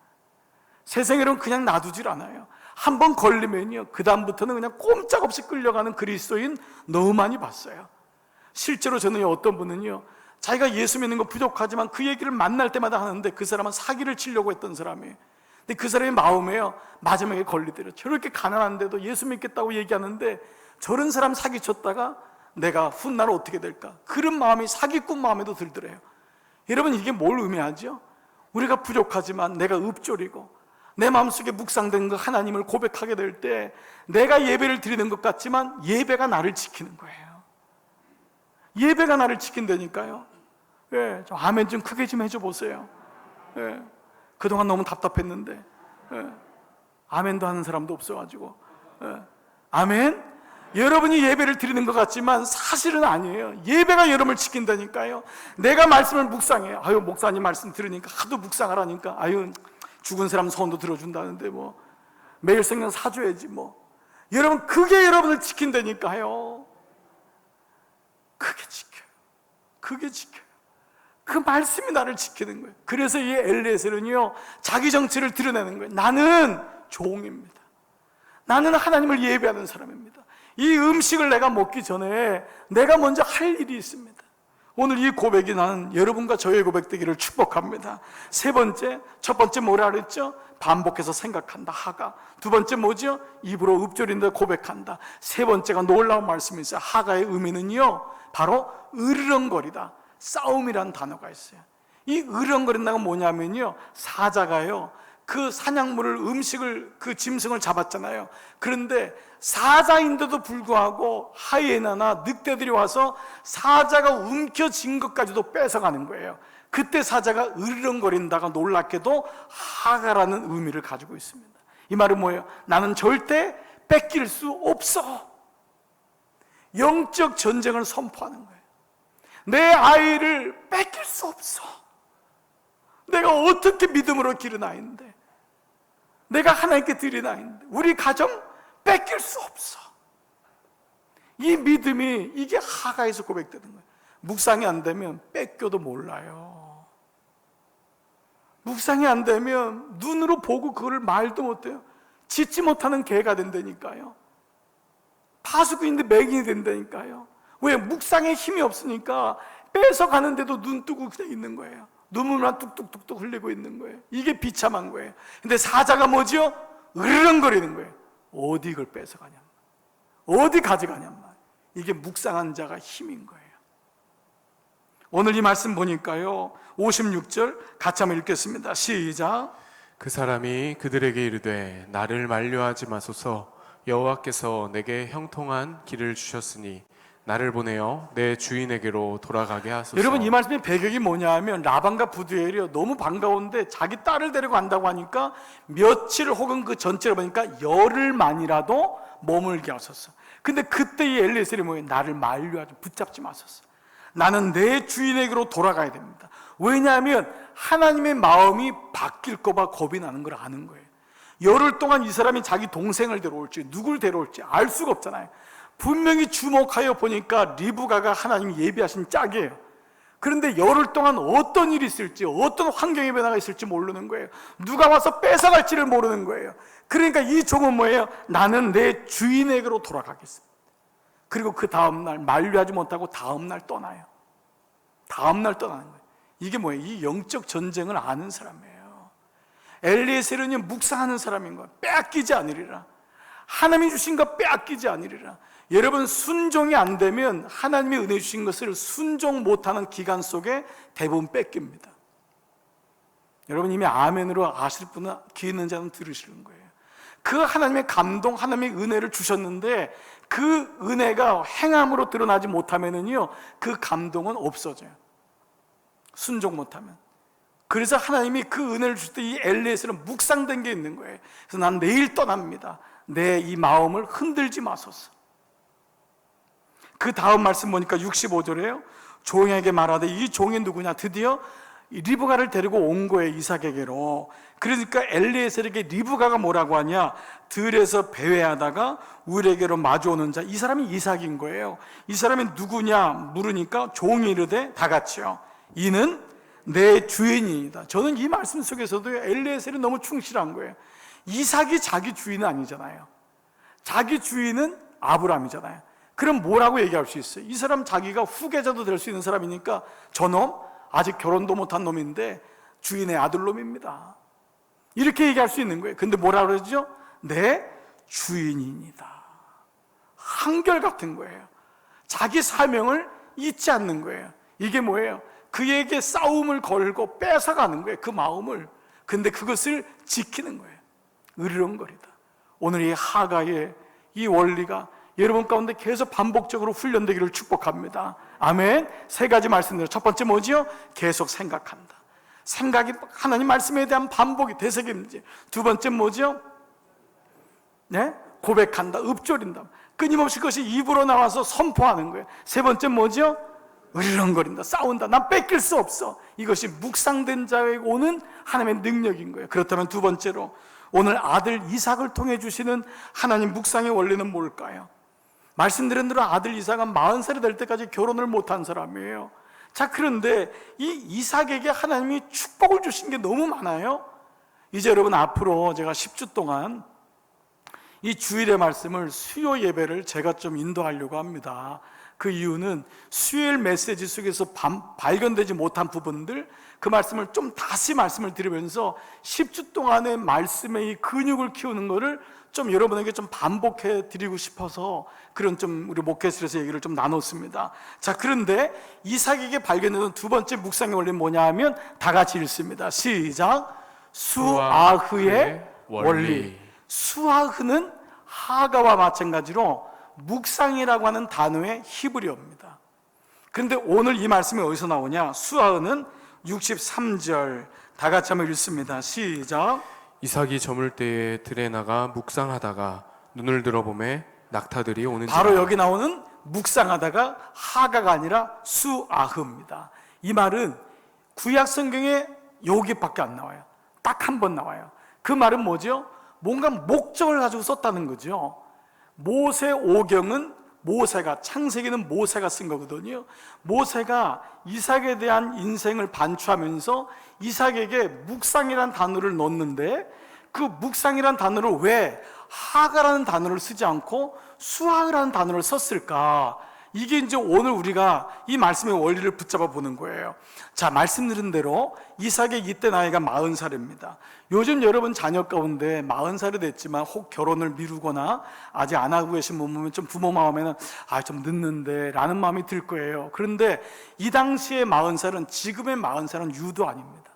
세상이 여러분 그냥 놔두질 않아요. 한번 걸리면요, 그 다음부터는 그냥 꼼짝없이 끌려가는 그리스도인 너무 많이 봤어요. 실제로 저는 어떤 분은요, 자기가 예수 믿는 거 부족하지만 그 얘기를 만날 때마다 하는데 그 사람은 사기를 치려고 했던 사람이에요. 근데 그 사람의 마음에요, 마지막에 걸리더래요. 저렇게 가난한데도 예수 믿겠다고 얘기하는데 저런 사람 사기쳤다가 내가 훗날 어떻게 될까, 그런 마음이 사기꾼 마음에도 들더래요. 여러분, 이게 뭘 의미하죠? 우리가 부족하지만 내가 읊조리고 내 마음속에 묵상된 그 하나님을 고백하게 될 때 내가 예배를 드리는 것 같지만 예배가 나를 지키는 거예요. 예배가 나를 지킨다니까요. 예, 좀 아멘 좀 크게 좀 해줘 보세요. 예, 그동안 너무 답답했는데, 예, 아멘도 하는 사람도 없어가지고, 예, 아멘? 여러분이 예배를 드리는 것 같지만 사실은 아니에요. 예배가 여러분을 지킨다니까요. 내가 말씀을 묵상해요. 아유, 목사님 말씀 들으니까 하도 묵상하라니까, 아유, 죽은 사람 소원도 들어준다는데 뭐 매일 성경 사줘야지 뭐. 여러분, 그게 여러분을 지킨다니까요. 그게 지켜요. 그게 지켜요. 그 말씀이 나를 지키는 거예요. 그래서 이 엘리에셀은요, 자기 정체를 드러내는 거예요. 나는 종입니다. 나는 하나님을 예배하는 사람입니다. 이 음식을 내가 먹기 전에 내가 먼저 할 일이 있습니다. 오늘 이 고백이 나는 여러분과 저의 고백 되기를 축복합니다. 세 번째, 첫 번째 뭐라 그랬죠? 반복해서 생각한다, 하가. 두 번째 뭐죠? 입으로 읊조린다, 고백한다. 세 번째가 놀라운 말씀이 있어요. 하가의 의미는요, 바로 으르렁거리다, 싸움이라는 단어가 있어요. 이 으르렁거린다가 뭐냐면요, 사자가요, 그 사냥물을, 음식을, 그 짐승을 잡았잖아요. 그런데 사자인데도 불구하고 하이에나나 늑대들이 와서 사자가 움켜쥔 것까지도 뺏어가는 거예요. 그때 사자가 으르렁거린다가 놀랍게도 하가라는 의미를 가지고 있습니다. 이 말은 뭐예요? 나는 절대 뺏길 수 없어. 영적 전쟁을 선포하는 거예요. 내 아이를 뺏길 수 없어. 내가 어떻게 믿음으로 기른 아이인데, 내가 하나님께 드린 아이인데 우리 가정 뺏길 수 없어. 이 믿음이, 이게 하가에서 고백되는 거예요. 묵상이 안 되면 뺏겨도 몰라요. 묵상이 안 되면 눈으로 보고 그걸 말도 못해요. 짖지 못하는 개가 된다니까요. 파수꾼인데 맹인이 된다니까요. 왜? 묵상에 힘이 없으니까 뺏어가는데도 눈 뜨고 그냥 있는 거예요. 눈물만 뚝뚝뚝뚝 흘리고 있는 거예요. 이게 비참한 거예요. 근데 사자가 뭐죠? 으르렁거리는 거예요. 어디 이걸 뺏어가냐, 어디 가져가냐 말. 이게 묵상한 자가 힘인 거예요. 오늘 이 말씀 보니까요, 56절 같이 한번 읽겠습니다. 시작. 그 사람이 그들에게 이르되 나를 만류하지 마소서. 여호와께서 내게 형통한 길을 주셨으니 나를 보내어 내 주인에게로 돌아가게 하소서. 여러분, 이 말씀의 배경이 뭐냐 하면 라반과 부두엘이 너무 반가운데 자기 딸을 데리고 간다고 하니까 며칠 혹은 그 전체를 보니까 열흘만이라도 머물게 하소서. 근데 그때 이 엘리에셀이 뭐예요? 나를 만류하지, 붙잡지 마소서. 나는 내 주인에게로 돌아가야 됩니다. 왜냐하면 하나님의 마음이 바뀔까 봐 겁이 나는 걸 아는 거예요. 열흘 동안 이 사람이 자기 동생을 데려올지 누굴 데려올지 알 수가 없잖아요. 분명히 주목하여 보니까 리브가가 하나님이 예비하신 짝이에요. 그런데 열흘 동안 어떤 일이 있을지, 어떤 환경의 변화가 있을지 모르는 거예요. 누가 와서 뺏어갈지를 모르는 거예요. 그러니까 이 종은 뭐예요? 나는 내 주인에게로 돌아가겠습니다. 그리고 그 다음날 만류하지 못하고 다음날 떠나요. 다음날 떠나는 거예요. 이게 뭐예요? 이 영적 전쟁을 아는 사람이에요. 엘리에셀은 묵상하는 사람인 거예요. 빼앗기지 않으리라. 하나님이 주신 것 빼앗기지 않으리라. 여러분, 순종이 안 되면 하나님이 은혜 주신 것을 순종 못하는 기간 속에 대부분 뺏깁니다. 여러분, 이미 아멘으로 아실 분은 귀 있는 자는 들으시는 거예요. 그 하나님의 감동, 하나님의 은혜를 주셨는데 그 은혜가 행함으로 드러나지 못하면은요, 그 감동은 없어져요. 순종 못하면. 그래서 하나님이 그 은혜를 주실 때 이 엘리에셀은 묵상된 게 있는 거예요. 그래서 난 내일 떠납니다. 내 이 마음을 흔들지 마소서. 그 다음 말씀 보니까 65절에요. 종에게 말하되, 이 종이 누구냐? 드디어 이 리브가를 데리고 온 거예요, 이삭에게로. 그러니까 엘리에셀에게 리브가가 뭐라고 하냐, 들에서 배회하다가 우리에게로 마주오는 자, 이 사람이 이삭인 거예요. 이 사람이 누구냐 물으니까 종이 이르되 다 같이요, 이는 내 주인이다. 저는 이 말씀 속에서도 엘리에셀이 너무 충실한 거예요. 이삭이 자기 주인은 아니잖아요. 자기 주인은 아브라함이잖아요. 그럼 뭐라고 얘기할 수 있어요? 이 사람 자기가 후계자도 될 수 있는 사람이니까 저놈 아직 결혼도 못한 놈인데 주인의 아들놈입니다, 이렇게 얘기할 수 있는 거예요. 근데 뭐라 그러죠? 내 주인입니다. 한결같은 거예요. 자기 사명을 잊지 않는 거예요. 이게 뭐예요? 그에게 싸움을 걸고 뺏어가는 거예요, 그 마음을. 근데 그것을 지키는 거예요. 으르렁거리다. 오늘 이 하가의 이 원리가 여러분 가운데 계속 반복적으로 훈련되기를 축복합니다. 아멘. 세 가지 말씀드려요. 첫 번째 뭐지요? 계속 생각한다. 생각이 하나님 말씀에 대한 반복이 되새김질. 두 번째 뭐지요? 네? 고백한다, 읊조린다. 끊임없이 그것이 입으로 나와서 선포하는 거예요. 세 번째 뭐지요? 으르렁거린다, 싸운다. 난 뺏길 수 없어. 이것이 묵상된 자에게 오는 하나님의 능력인 거예요. 그렇다면 두 번째로 오늘 아들 이삭을 통해 주시는 하나님 묵상의 원리는 뭘까요? 말씀드린 대로 아들 이삭은 40살이 될 때까지 결혼을 못한 사람이에요. 자, 그런데 이 이삭에게 하나님이 축복을 주신 게 너무 많아요. 이제 여러분, 앞으로 제가 10주 동안 이 주일의 말씀을 수요 예배를 제가 좀 인도하려고 합니다. 그 이유는 수요일 메시지 속에서 발견되지 못한 부분들, 그 말씀을 좀 다시 말씀을 드리면서 10주 동안의 말씀의 이 근육을 키우는 거를 좀 여러분에게 좀 반복해 드리고 싶어서 그런 좀 우리 목회실에서 얘기를 좀 나눴습니다. 자, 그런데 이삭에게 발견되는 두 번째 묵상의 원리는 뭐냐 하면 다 같이 읽습니다. 시작. 수아흐의 원리. 수아흐는 하가와 마찬가지로 묵상이라고 하는 단어의 히브리어입니다. 그런데 오늘 이 말씀이 어디서 나오냐? 수아흐는 63절 다 같이 한번 읽습니다. 시작. 이삭이 저물 때에 들에 나가 묵상하다가 눈을 들어보매 낙타들이 오는지라. 바로 여기 나오는 묵상하다가 하가가 아니라 수아흐입니다. 이 말은 구약 성경에 여기밖에 안 나와요. 딱 한 번 나와요. 그 말은 뭐죠? 뭔가 목적을 가지고 썼다는 거죠. 모세 오경은 모세가, 창세기는 모세가 쓴 거거든요. 모세가 이삭에 대한 인생을 반추하면서 이삭에게 묵상이라는 단어를 넣었는데, 그 묵상이라는 단어를 왜 하가라는 단어를 쓰지 않고 수아라는 단어를 썼을까? 이게 이제 오늘 우리가 이 말씀의 원리를 붙잡아 보는 거예요. 자, 말씀드린 대로 이삭의 이때 나이가 40살입니다. 요즘 여러분 자녀 가운데 40살이 됐지만 혹 결혼을 미루거나 아직 안 하고 계신 분 보면 좀 부모 마음에는 좀 늦는데 라는 마음이 들 거예요. 그런데 이 당시의 40살은 지금의 40살은 유도 아닙니다.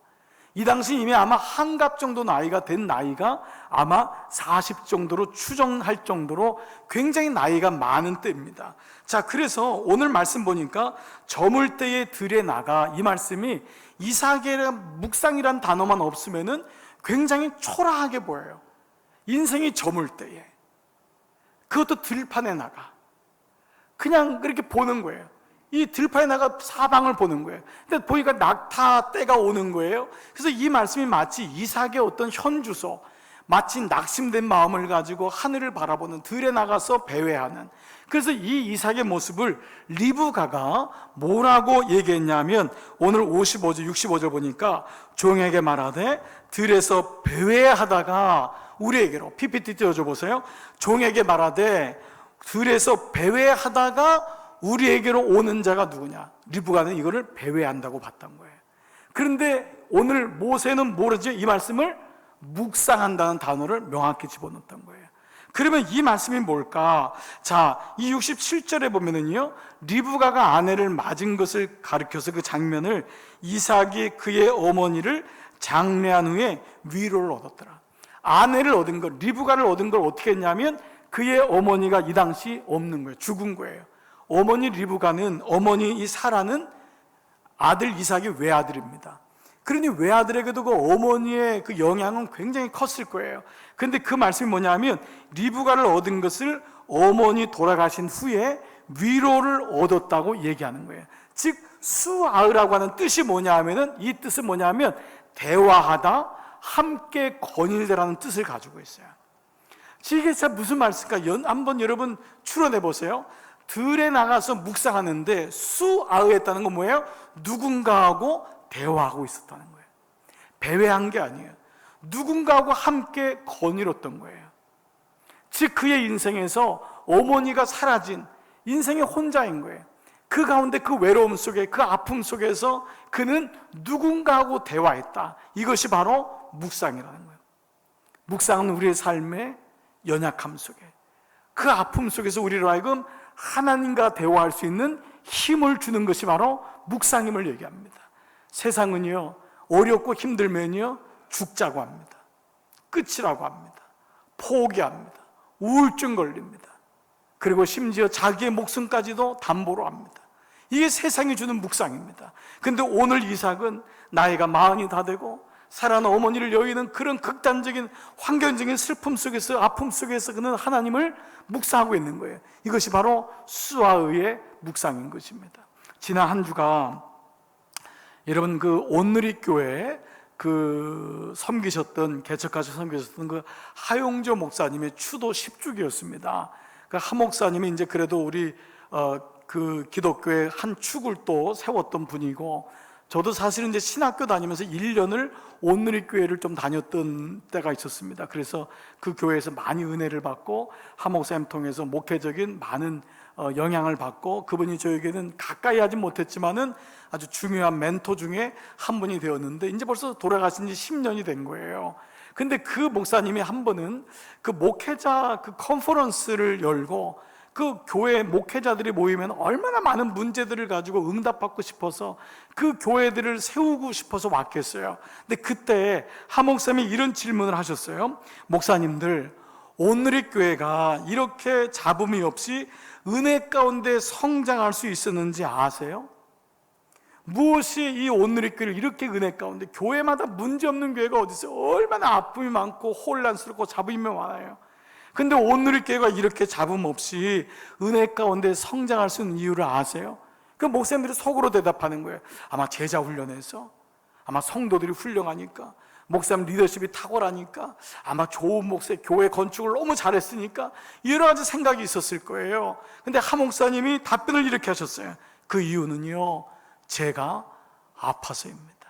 이 당시 이미 아마 한갑 정도 나이가 된 나이가 아마 40 정도로 추정할 정도로 굉장히 나이가 많은 때입니다. 자, 그래서 오늘 말씀 보니까 저물 때에 들에 나가, 이 말씀이 이삭의 묵상이란 단어만 없으면은 굉장히 초라하게 보여요. 인생이 저물 때에, 그것도 들판에 나가 그냥 그렇게 보는 거예요. 이 들판에 나가 사방을 보는 거예요. 근데 보니까 낙타 때가 오는 거예요. 그래서 이 말씀이 마치 이삭의 어떤 현주소, 마치 낙심된 마음을 가지고 하늘을 바라보는, 들에 나가서 배회하는. 그래서 이 이삭의 모습을 리브가가 뭐라고 얘기했냐면 오늘 55절 65절 보니까 종에게 말하되 들에서 배회하다가 우리에게로, PPT 띄워줘 종에게 말하되 들에서 배회하다가 우리에게로 오는 자가 누구냐? 리브가는 이거를 배회한다고 봤던 거예요. 그런데 오늘 모세는 모르죠? 이 말씀을 묵상한다는 단어를 명확히 집어넣었던 거예요. 그러면 이 말씀이 뭘까? 자, 이 67절에 보면은요, 리브가가 아내를 맞은 것을 가리켜서 그 장면을, 이삭이 그의 어머니를 장례한 후에 위로를 얻었더라. 아내를 얻은 것, 리브가를 얻은 걸 어떻게 했냐면 그의 어머니가 이 당시 없는 거예요. 죽은 거예요. 어머니 리브가는, 어머니 이 사라는 아들 이삭이 외아들입니다. 그러니 외아들에게도 그 어머니의 그 영향은 굉장히 컸을 거예요. 그런데 그 말씀이 뭐냐면 리브가를 얻은 것을 어머니 돌아가신 후에 위로를 얻었다고 얘기하는 거예요. 즉 수아으라고 하는 뜻이 뭐냐 하면은, 이 뜻은 뭐냐 하면 대화하다, 함께 건일되라는 뜻을 가지고 있어요. 이게 진짜 무슨 말씀일까? 한번 여러분 추론해 보세요. 들에 나가서 묵상하는데 수아으했다는 건 뭐예요? 누군가하고 대화하고 있었다는 거예요. 배회한 게 아니에요. 누군가하고 함께 거닐었던 거예요. 즉 그의 인생에서 어머니가 사라진, 인생의 혼자인 거예요. 그 가운데 그 외로움 속에, 그 아픔 속에서 그는 누군가하고 대화했다. 이것이 바로 묵상이라는 거예요. 묵상은 우리의 삶의 연약함 속에, 그 아픔 속에서 우리로 하여금 하나님과 대화할 수 있는 힘을 주는 것이 바로 묵상임을 얘기합니다. 세상은요, 어렵고 힘들면요 죽자고 합니다. 끝이라고 합니다. 포기합니다. 우울증 걸립니다. 그리고 심지어 자기의 목숨까지도 담보로 합니다. 이게 세상이 주는 묵상입니다. 근데 오늘 이삭은 나이가 40이 다 되고 사랑하는 어머니를 여기는 그런 극단적인 환경적인 슬픔 속에서, 아픔 속에서 그는 하나님을 묵상하고 있는 거예요. 이것이 바로 수아의 묵상인 것입니다. 지난 한 주가 여러분 그 온누리 교회 그 섬기셨던, 개척가서 섬기셨던 그 하용조 목사님의 추도 10주기였습니다. 그 하 목사님이 이제 그래도 우리 그 기독교의 한 축을 또 세웠던 분이고, 저도 사실은 이제 신학교 다니면서 1년을 온누리 교회를 좀 다녔던 때가 있었습니다. 그래서 그 교회에서 많이 은혜를 받고 하 목사님 통해서 목회적인 많은 영향을 받고, 그분이 저에게는 가까이 하진 못했지만은 아주 중요한 멘토 중에 한 분이 되었는데, 이제 벌써 돌아가신 지 10년이 된 거예요. 근데 그 목사님이 한 번은 그 목회자 그 컨퍼런스를 열고, 그 교회 목회자들이 모이면 얼마나 많은 문제들을 가지고 응답받고 싶어서 그 교회들을 세우고 싶어서 왔겠어요. 근데 그때 하 목사님이 이런 질문을 하셨어요. 목사님들, 온누리 교회가 이렇게 잡음이 없이 은혜 가운데 성장할 수 있었는지 아세요? 무엇이 이 온누리 교회를 이렇게 은혜 가운데, 교회마다 문제없는 교회가 어디 있어요? 얼마나 아픔이 많고 혼란스럽고 잡음이 많아요. 근데 온누리 교회가 이렇게 잡음 없이 은혜 가운데 성장할 수 있는 이유를 아세요? 그 목사님들이 속으로 대답하는 거예요. 아마 제자 훈련해서, 아마 성도들이 훌륭하니까, 목사님 리더십이 탁월하니까, 아마 좋은 목사, 교회 건축을 너무 잘했으니까, 여러 가지 생각이 있었을 거예요. 근데 하 목사님이 답변을 이렇게 하셨어요. 그 이유는요, 제가 아파서입니다.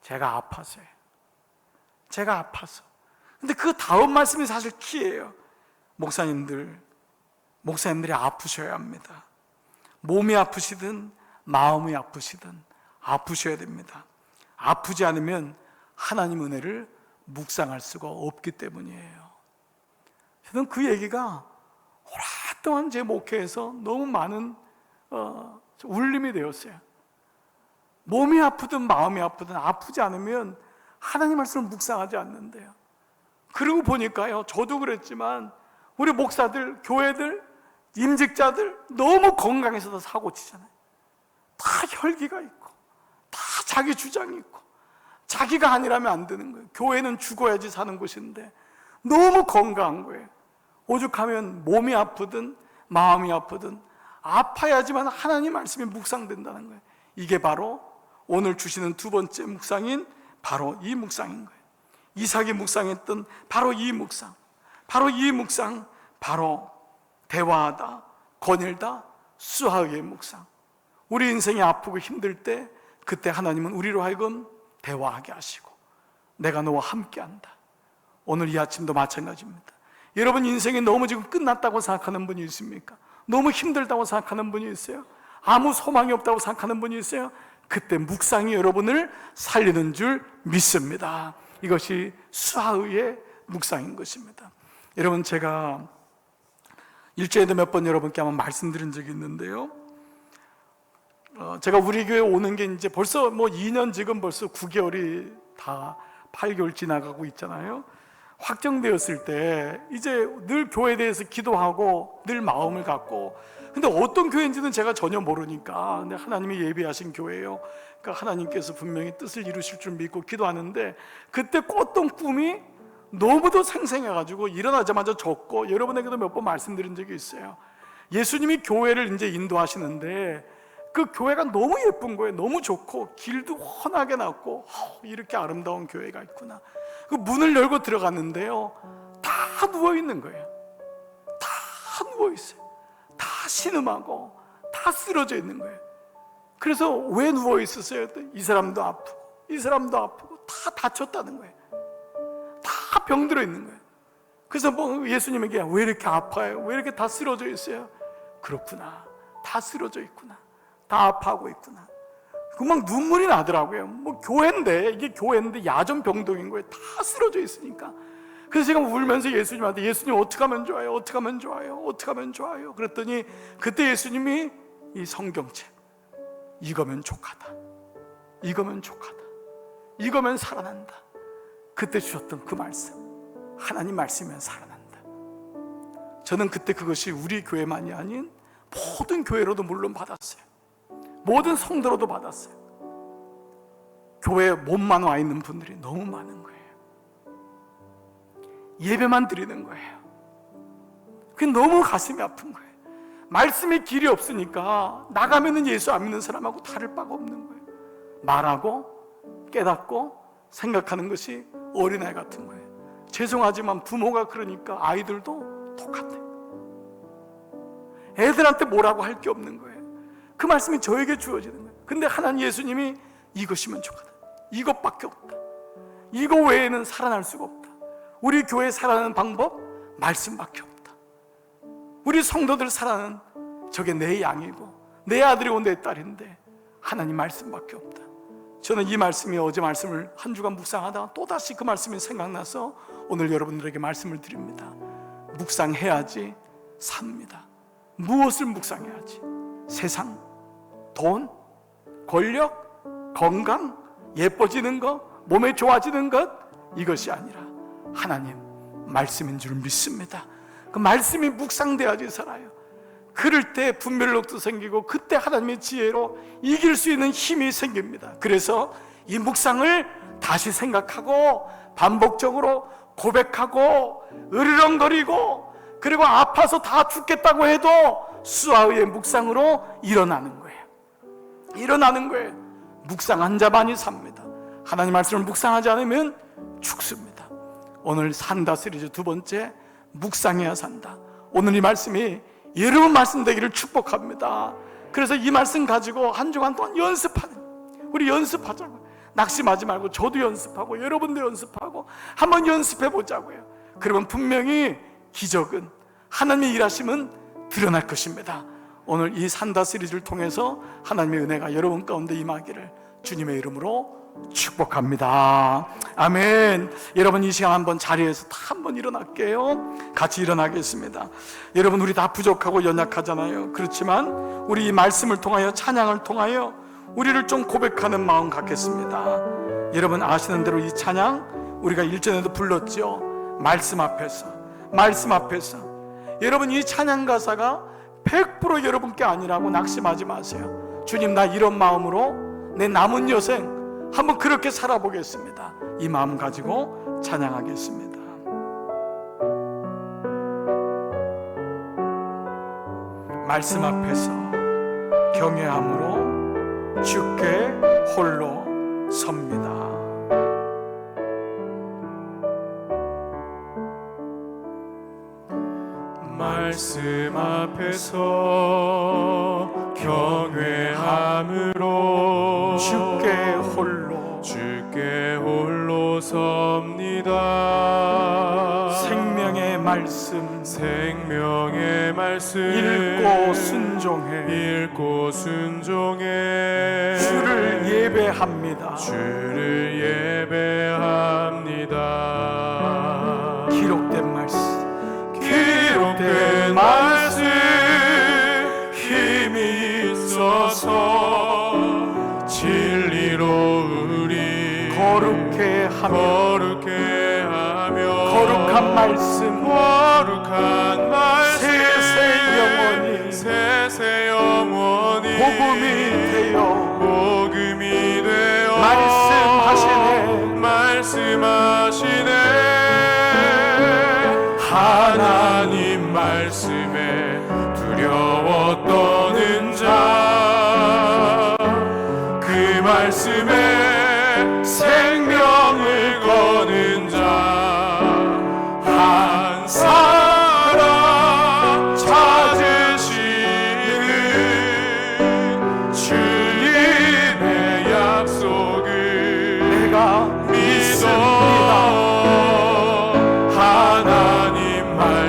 제가 아파서요. 제가 아파서. 근데 그 다음 말씀이 사실 키예요. 목사님들이 아프셔야 합니다. 몸이 아프시든 마음이 아프시든 아프셔야 됩니다. 아프지 않으면 하나님 은혜를 묵상할 수가 없기 때문이에요. 저는 그 얘기가 오랫동안 제 목회에서 너무 많은 울림이 되었어요. 몸이 아프든 마음이 아프든 아프지 않으면 하나님 말씀을 묵상하지 않는데요. 그러고 보니까요, 저도 그랬지만 우리 목사들, 교회들, 임직자들 너무 건강해서 사고 치잖아요. 다 혈기가 있고, 다 자기 주장이 있고, 자기가 아니라면 안 되는 거예요. 교회는 죽어야지 사는 곳인데 너무 건강한 거예요. 오죽하면 몸이 아프든 마음이 아프든 아파야지만 하나님 말씀이 묵상된다는 거예요. 이게 바로 오늘 주시는 두 번째 묵상인 바로 이 묵상인 거예요. 이삭이 묵상했던 바로 이 묵상, 바로 대화하다, 거닐다, 수하의 묵상. 우리 인생이 아프고 힘들 때, 그때 하나님은 우리로 하여금 대화하게 하시고, 내가 너와 함께한다. 오늘 이 아침도 마찬가지입니다. 여러분 인생이 너무 지금 끝났다고 생각하는 분이 있습니까? 너무 힘들다고 생각하는 분이 있어요? 아무 소망이 없다고 생각하는 분이 있어요? 그때 묵상이 여러분을 살리는 줄 믿습니다. 이것이 수하의 묵상인 것입니다. 여러분, 제가 일주일에도 몇 번 여러분께 한번 말씀드린 적이 있는데요. 제가 우리 교회 오는 게 이제 벌써 2년, 지금 벌써 9개월이 다 8개월 지나가고 있잖아요. 확정되었을 때 이제 늘 교회에 대해서 기도하고 늘 마음을 갖고, 근데 어떤 교회인지는 제가 전혀 모르니까, 근데 하나님이 예비하신 교회예요. 그러니까 하나님께서 분명히 뜻을 이루실 줄 믿고 기도하는데, 그때 꿨던 꿈이 너무도 생생해가지고 일어나자마자 졌고, 여러분에게도 몇 번 말씀드린 적이 있어요. 예수님이 교회를 이제 인도하시는데 그 교회가 너무 예쁜 거예요. 너무 좋고 길도 훤하게 났고 이렇게 아름다운 교회가 있구나. 그 문을 열고 들어갔는데요, 다 누워있는 거예요. 다 누워있어요. 다 신음하고 다 쓰러져 있는 거예요. 그래서 왜 누워있었어요? 이 사람도 아프고 이 사람도 아프고 다 다쳤다는 거예요. 다 병들어 있는 거예요. 그래서 뭐 예수님에게 왜 이렇게 아파요? 왜 이렇게 다 쓰러져 있어요? 그렇구나, 다 쓰러져 있구나, 다 아파하고 있구나. 막 눈물이 나더라고요. 뭐 교회인데, 이게 교회인데 야전 병동인 거예요. 다 쓰러져 있으니까. 그래서 제가 울면서 예수님한테, 예수님 어떻게 하면 좋아요? 어떻게 하면 좋아요? 어떻게 하면 좋아요? 그랬더니 그때 예수님이 이 성경책, 이거면 족하다, 이거면 족하다, 이거면 살아난다, 그때 주셨던 그 말씀, 하나님 말씀이면 살아난다. 저는 그때 그것이 우리 교회만이 아닌 모든 교회로도 물론 받았어요. 모든 성도로도 받았어요. 교회에 몸만 와 있는 분들이 너무 많은 거예요. 예배만 드리는 거예요. 그게 너무 가슴이 아픈 거예요. 말씀의 길이 없으니까 나가면은 예수 안 믿는 사람하고 다를 바가 없는 거예요. 말하고 깨닫고 생각하는 것이 어린아이 같은 거예요. 죄송하지만 부모가 그러니까 아이들도 똑같아요. 애들한테 뭐라고 할 게 없는 거예요. 그 말씀이 저에게 주어지는 거예요. 근데 하나님 예수님이 이것이면 좋겠다, 이것밖에 없다, 이거 외에는 살아날 수가 없다, 우리 교회 살아나는 방법 말씀밖에 없다, 우리 성도들 살아나는 저게 내 양이고 내 아들이고 내 딸인데 하나님 말씀밖에 없다. 저는 이 말씀이, 어제 말씀을 한 주간 묵상하다가 또다시 그 말씀이 생각나서 오늘 여러분들에게 말씀을 드립니다. 묵상해야지 삽니다. 무엇을 묵상해야지? 세상, 돈, 권력, 건강, 예뻐지는 것, 몸에 좋아지는 것, 이것이 아니라 하나님 말씀인 줄 믿습니다. 그 말씀이 묵상돼야지 살아요. 그럴 때 분별력도 생기고 그때 하나님의 지혜로 이길 수 있는 힘이 생깁니다. 그래서 이 묵상을 다시 생각하고 반복적으로 고백하고 으르렁거리고, 그리고 아파서 다 죽겠다고 해도 수아의 묵상으로 일어나는 거예요. 일어나는 거예요. 묵상한 자만이 삽니다. 하나님 말씀을 묵상하지 않으면 죽습니다. 오늘 산다 시리즈 두 번째, 묵상해야 산다. 오늘 이 말씀이 여러분 말씀 되기를 축복합니다. 그래서 이 말씀 가지고 한 주간 동안 연습하는, 우리 연습하자고요. 낙심하지 말고 저도 연습하고 여러분도 연습하고 한번 연습해 보자고요. 그러면 분명히 기적은, 하나님의 일하심은 드러날 것입니다. 오늘 이 산다 시리즈를 통해서 하나님의 은혜가 여러분 가운데 임하기를 주님의 이름으로 축복합니다. 아멘. 여러분 이 시간 한번 자리에서 다 한번 일어날게요. 같이 일어나겠습니다. 여러분 우리 다 부족하고 연약하잖아요. 그렇지만 우리 이 말씀을 통하여, 찬양을 통하여 우리를 좀 고백하는 마음 갖겠습니다. 여러분 아시는 대로 이 찬양 우리가 일전에도 불렀죠. 말씀 앞에서, 말씀 앞에서. 여러분 이 찬양 가사가 100% 여러분께 아니라고 낙심하지 마세요. 주님, 나 이런 마음으로 내 남은 여생 한번 그렇게 살아보겠습니다. 이 마음 가지고 찬양하겠습니다. 말씀 앞에서 경외함으로 주께 홀로 섭니다. 말씀 앞에서 경외함으로 주께 홀로 섭니다. 생명의 말씀 읽고 순종해 주를 예배합니다. 기록된 말씀 힘이 있어서 진리로 우리 거룩해 하며 거룩한 말씀 세세 영원히 복음이 되어 말씀하시네. 하나님 말씀에 두려워 떠는 자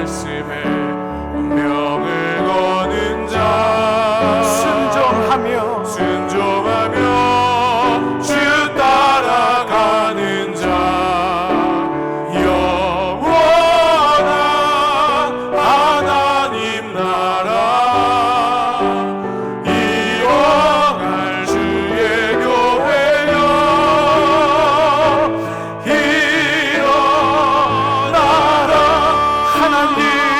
말씀에 운명을 거는 자 순종하며 주 따라가는 자 영원한 하나님 나라 이어갈 주의 교회여 일어나라 하나님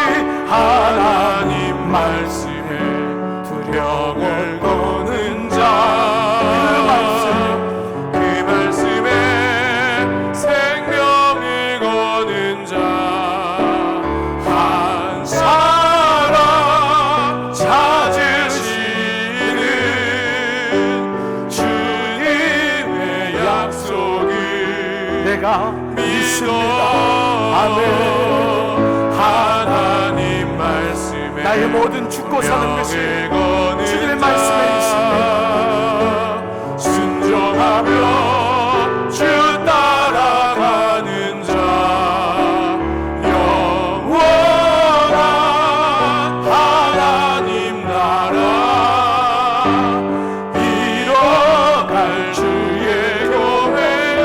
말씀에 두려움을 거는 자 그 말씀에 생명을 거는 자 한 사람 찾으시는 주님의 약속을 내가 믿습니다. 아멘. 하나님 말씀에 나의 모든 죽고 사는 것이 주님의 주님의 말씀에 있습니다. 순종하며 주 따라가는 자 영원한 하나님 나라 이뤄갈 주의 교회여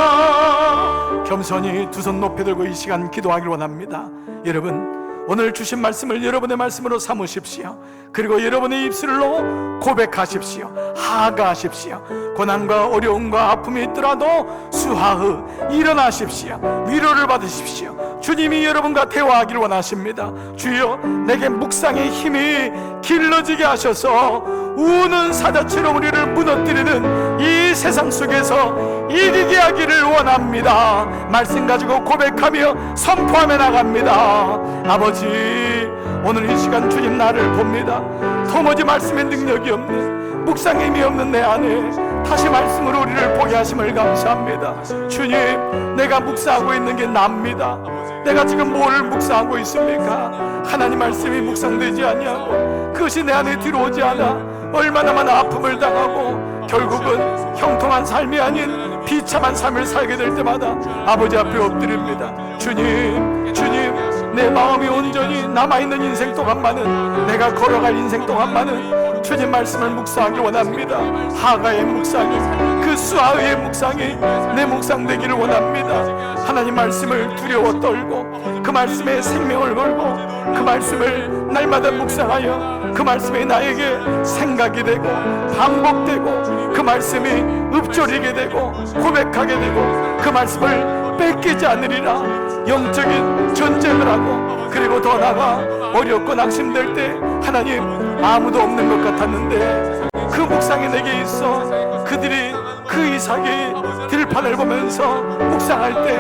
일어나라. 겸손히 두 손 높이 들고 이 시간 기도하길 원합니다. 여러분, 오늘 주신 말씀을 여러분의 말씀으로 삼으십시오. 그리고 여러분의 입술로 고백하십시오. 하가하십시오. 고난과 어려움과 아픔이 있더라도 수하흐 일어나십시오. 위로를 받으십시오. 주님이 여러분과 대화하길 원하십니다. 주여, 내게 묵상의 힘이 길러지게 하셔서 우는 사자처럼 우리를 무너뜨리는 이 세상 속에서 이기게 하기를 원합니다. 말씀 가지고 고백하며 선포하며 나갑니다. 아버지, 오늘 이 시간 주님 나를 봅니다. 도무지 말씀의 능력이 없는, 묵상의 힘이 없는 내 안에 다시 말씀으로 우리를 보게 하심을 감사합니다. 주님, 내가 묵상하고 있는 게 납니다. 내가 지금 뭘 묵상하고 있습니까? 하나님 말씀이 묵상되지 아니하고 그것이 내 안에 들어오지 않아 얼마나 많은 아픔을 당하고 결국은 형통한 삶이 아닌 비참한 삶을 살게 될 때마다 아버지 앞에 엎드립니다. 주님, 내 마음이 온전히 남아있는 인생 동안만은, 내가 걸어갈 인생 동안만은 주님 말씀을 묵상하기 원합니다. 하가의 묵상이, 그 수아의 묵상이 내 묵상 되기를 원합니다. 하나님 말씀을 두려워 떨고 그 말씀에 생명을 걸고 그 말씀을 날마다 묵상하여 그 말씀이 나에게 생각이 되고 반복되고 그 말씀이 읊조리게 되고 고백하게 되고 그 말씀을 뺏기지 않으리라. 영적인 전쟁을 하고, 그리고 더 나아가 어렵고 낙심될 때 하나님 아무도 없는 것 같았는데 그 묵상이 내게 있어 그들이 그 이삭이 들판을 보면서 묵상할 때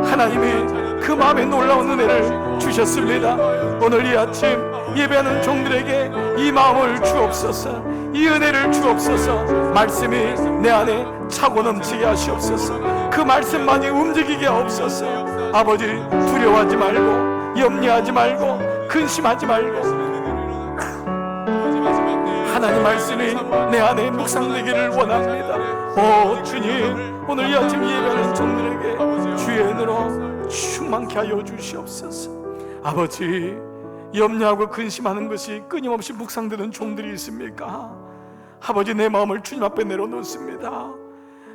하나님이 그 마음에 놀라운 은혜를 주셨습니다. 오늘 이 아침 예배하는 종들에게 이 마음을 주옵소서, 이 은혜를 주옵소서. 말씀이 내 안에 차고 넘치게 하시옵소서. 그 말씀만이 움직이게 하옵소서. 아버지, 두려워하지 말고 염려하지 말고 근심하지 말고 하나님 말씀이 내 안에 묵상되기를 원합니다. 오 주님, 오늘 이 아침 예배하는 종들에게 주의 은혜로 충만케 하여 주시옵소서. 아버지, 염려하고 근심하는 것이 끊임없이 묵상되는 종들이 있습니까? 아버지, 내 마음을 주님 앞에 내려놓습니다.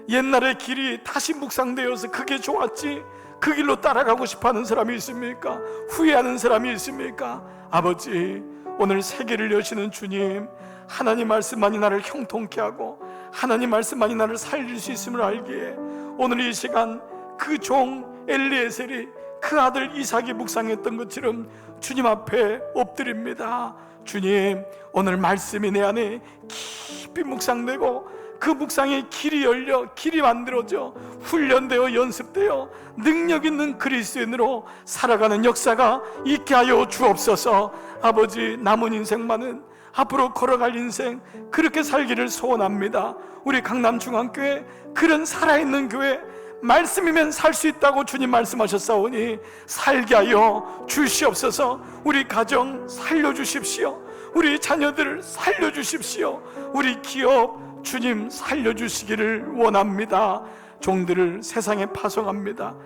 옛날의 길이 다시 묵상되어서 그게 좋았지 그 길로 따라가고 싶어하는 사람이 있습니까? 후회하는 사람이 있습니까? 아버지, 오늘 세계를 여시는 주님, 하나님 말씀만이 나를 형통케 하고 하나님 말씀만이 나를 살릴 수 있음을 알기에 오늘 이 시간 그 종 엘리에셀이 그 아들 이삭이 묵상했던 것처럼 주님 앞에 엎드립니다. 주님, 오늘 말씀이 내 안에 깊이 묵상되고 그 묵상의 길이 열려 길이 만들어져 훈련되어 연습되어 능력 있는 그리스도인으로 살아가는 역사가 있게 하여 주옵소서. 아버지, 남은 인생만은 앞으로 걸어갈 인생 그렇게 살기를 소원합니다. 우리 강남중앙교회 그런 살아있는 교회, 말씀이면 살 수 있다고 주님 말씀하셨사오니 살게 하여 주시옵소서. 우리 가정 살려주십시오. 우리 자녀들 살려주십시오. 우리 기업 주님 살려주시기를 원합니다. 종들을 세상에 파송합니다.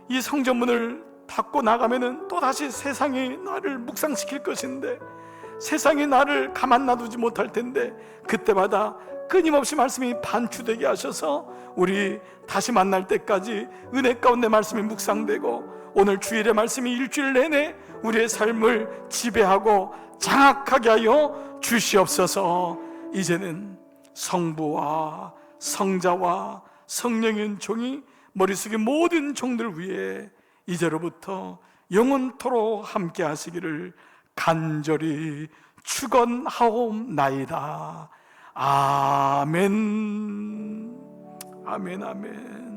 이 성전문을 닫고 나가면은 또다시 세상이 나를 묵상시킬 것인데, 세상이 나를 가만 놔두지 못할 텐데, 그때마다 끊임없이 말씀이 반추되게 하셔서 우리 다시 만날 때까지 은혜 가운데 말씀이 묵상되고, 오늘 주일의 말씀이 일주일 내내 우리의 삶을 지배하고 장악하게 하여 주시옵소서. 이제는 성부와 성자와 성령의 종이 머릿속의 모든 종들 위에 이제로부터 영원토록 함께 하시기를 간절히 축원하옵나이다. 아멘. 아멘. 아멘.